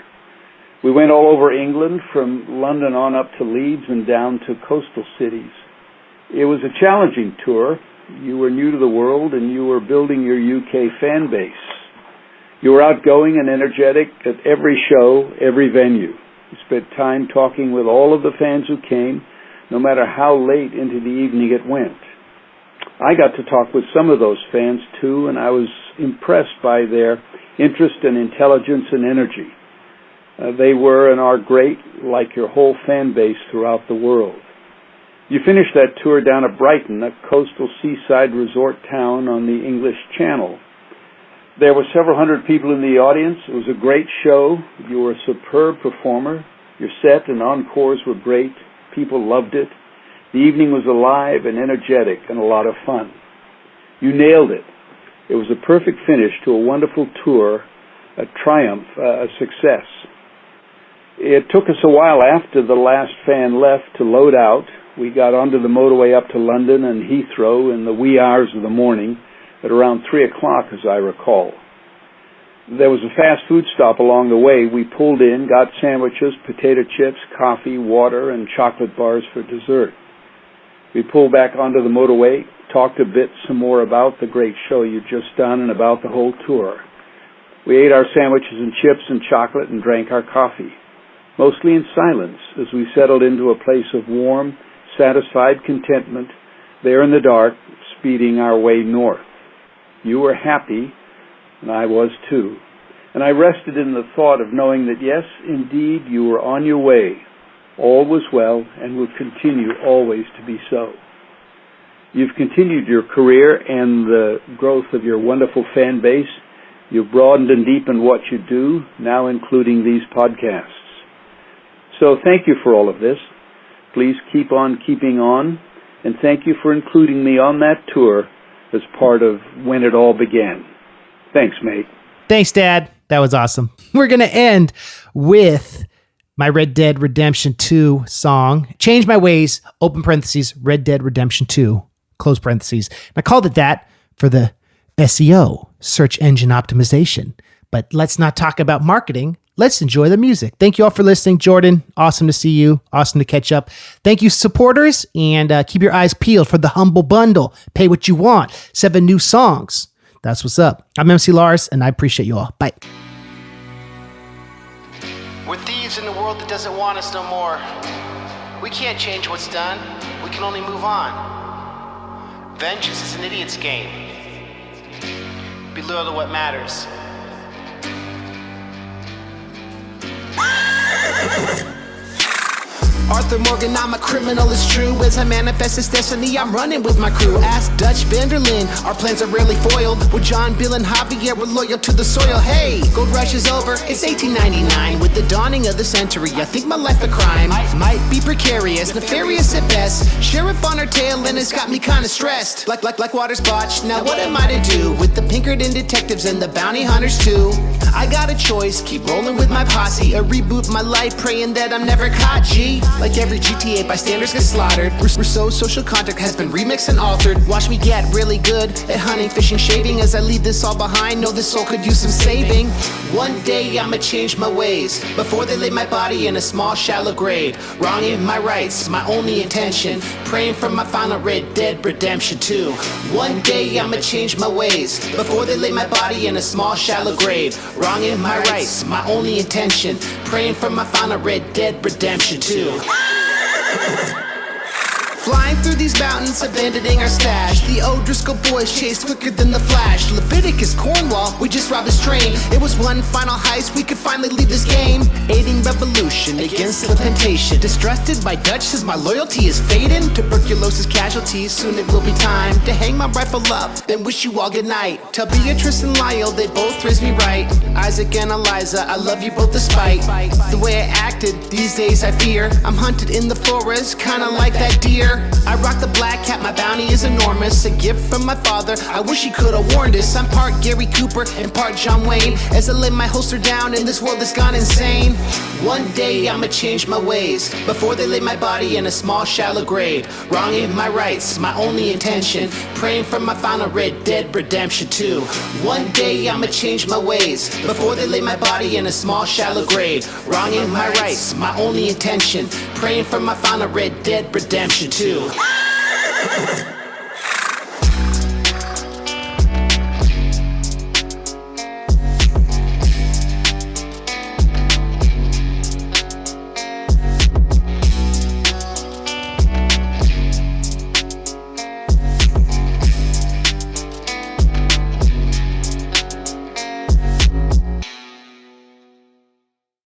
[SPEAKER 5] We went all over England, from London on up to Leeds and down to coastal cities. It was a challenging tour. You were new to the world and you were building your UK fan base. You were outgoing and energetic at every show, every venue. You spent time talking with all of the fans who came, no matter how late into the evening it went. I got to talk with some of those fans too, and I was impressed by their interest and intelligence and energy. They were and are great, like your whole fan base throughout the world. You finished that tour down at Brighton, a coastal seaside resort town on the English Channel. There were several hundred people in the audience. It was a great show. You were a superb performer. Your set and encores were great. People loved it. The evening was alive and energetic and a lot of fun. You nailed it. It was a perfect finish to a wonderful tour, a triumph, a success. It took us a while after the last fan left to load out. We got onto the motorway up to London and Heathrow in the wee hours of the morning at around 3 o'clock, as I recall. There was a fast food stop along the way. We pulled in, got sandwiches, potato chips, coffee, water, and chocolate bars for dessert. We pulled back onto the motorway, talked a bit some more about the great show you'd just done and about the whole tour. We ate our sandwiches and chips and chocolate and drank our coffee, mostly in silence as we settled into a place of warm, satisfied contentment there in the dark, speeding our way north. You were happy, and I was too. And I rested in the thought of knowing that, yes, indeed, you were on your way. All was well and will continue always to be so. You've continued your career and the growth of your wonderful fan base. You've broadened and deepened what you do, now including these podcasts. So thank you for all of this. Please keep on keeping on, and thank you for including me on that tour as part of when it all began. Thanks, mate.
[SPEAKER 1] Thanks, Dad. That was awesome. We're going to end with my Red Dead Redemption 2 song, Change My Ways, open parentheses, Red Dead Redemption 2, close parentheses. And I called it that for the SEO, search engine optimization. But let's not talk about marketing. Let's enjoy the music. Thank you all for listening. Jordan, awesome to see you. Awesome to catch up. Thank you, supporters, and keep your eyes peeled for the Humble Bundle. Pay what you want. 7 new songs. That's what's up. I'm MC Lars, and I appreciate you all. Bye.
[SPEAKER 6] We're thieves in the world that doesn't want us no more. We can't change what's done. We can only move on. Vengeance is an idiot's game. Be loyal to what matters. Arthur Morgan, I'm a criminal, it's true. As I manifest this destiny, I'm running with my crew. Ask Dutch Vanderlyn, our plans are rarely foiled. With John, Bill, and Javier, we're loyal to the soil. Hey, gold rush is over, it's 1899. With the dawning of the century, I think my life a crime. Might be precarious, nefarious at best. Sheriff on our tail and it's got me kinda stressed. Like water's botched, now what am I to do? With the Pinkerton detectives and the bounty hunters too. I got a choice, keep rolling with my posse, or reboot my life, praying that I'm never caught, G. Like every GTA bystanders get slaughtered. Rousseau's social contract has been remixed and altered. Watch me get really good at hunting, fishing, shaving. As I leave this all behind, know this soul could use some saving. One day I'ma change my ways before they lay my body in a small shallow grave. Wronging my rights, my only intention. Praying for my final Red Dead Redemption 2. One day I'ma change my ways before they lay my body in a small shallow grave. Wronging my rights, my only intention. Praying for my final Red Dead Redemption 2. Flying through these mountains, abandoning our stash. The O'Driscoll boys chase quicker than the Flash. Leviticus Cornwall, we just robbed his train. It was one final heist, we could finally leave this game. Aiding revolution against the temptation. Distrusted by Dutch says my loyalty is fading. Tuberculosis casualties, soon it will be time to hang my rifle up and wish you all good night. Tell Beatrice and Lyle they both raised me right. Isaac and Eliza, I love you both despite the way I acted. These days I fear I'm hunted in the forest, kinda like that deer. I rock the black hat, my bounty is enormous. A gift from my father, I wish he could have warned us. I'm part Gary Cooper and part John Wayne. As I lay my holster down and this world has gone insane. One day I'ma change my ways before they lay my body in a small shallow grave. Wronging my rights, my only intention. Praying for my final Red Dead Redemption 2. One day I'ma change my ways before they lay my body in a small shallow grave. Wronging my rights, my only intention. Praying for my final Red Dead Redemption 2.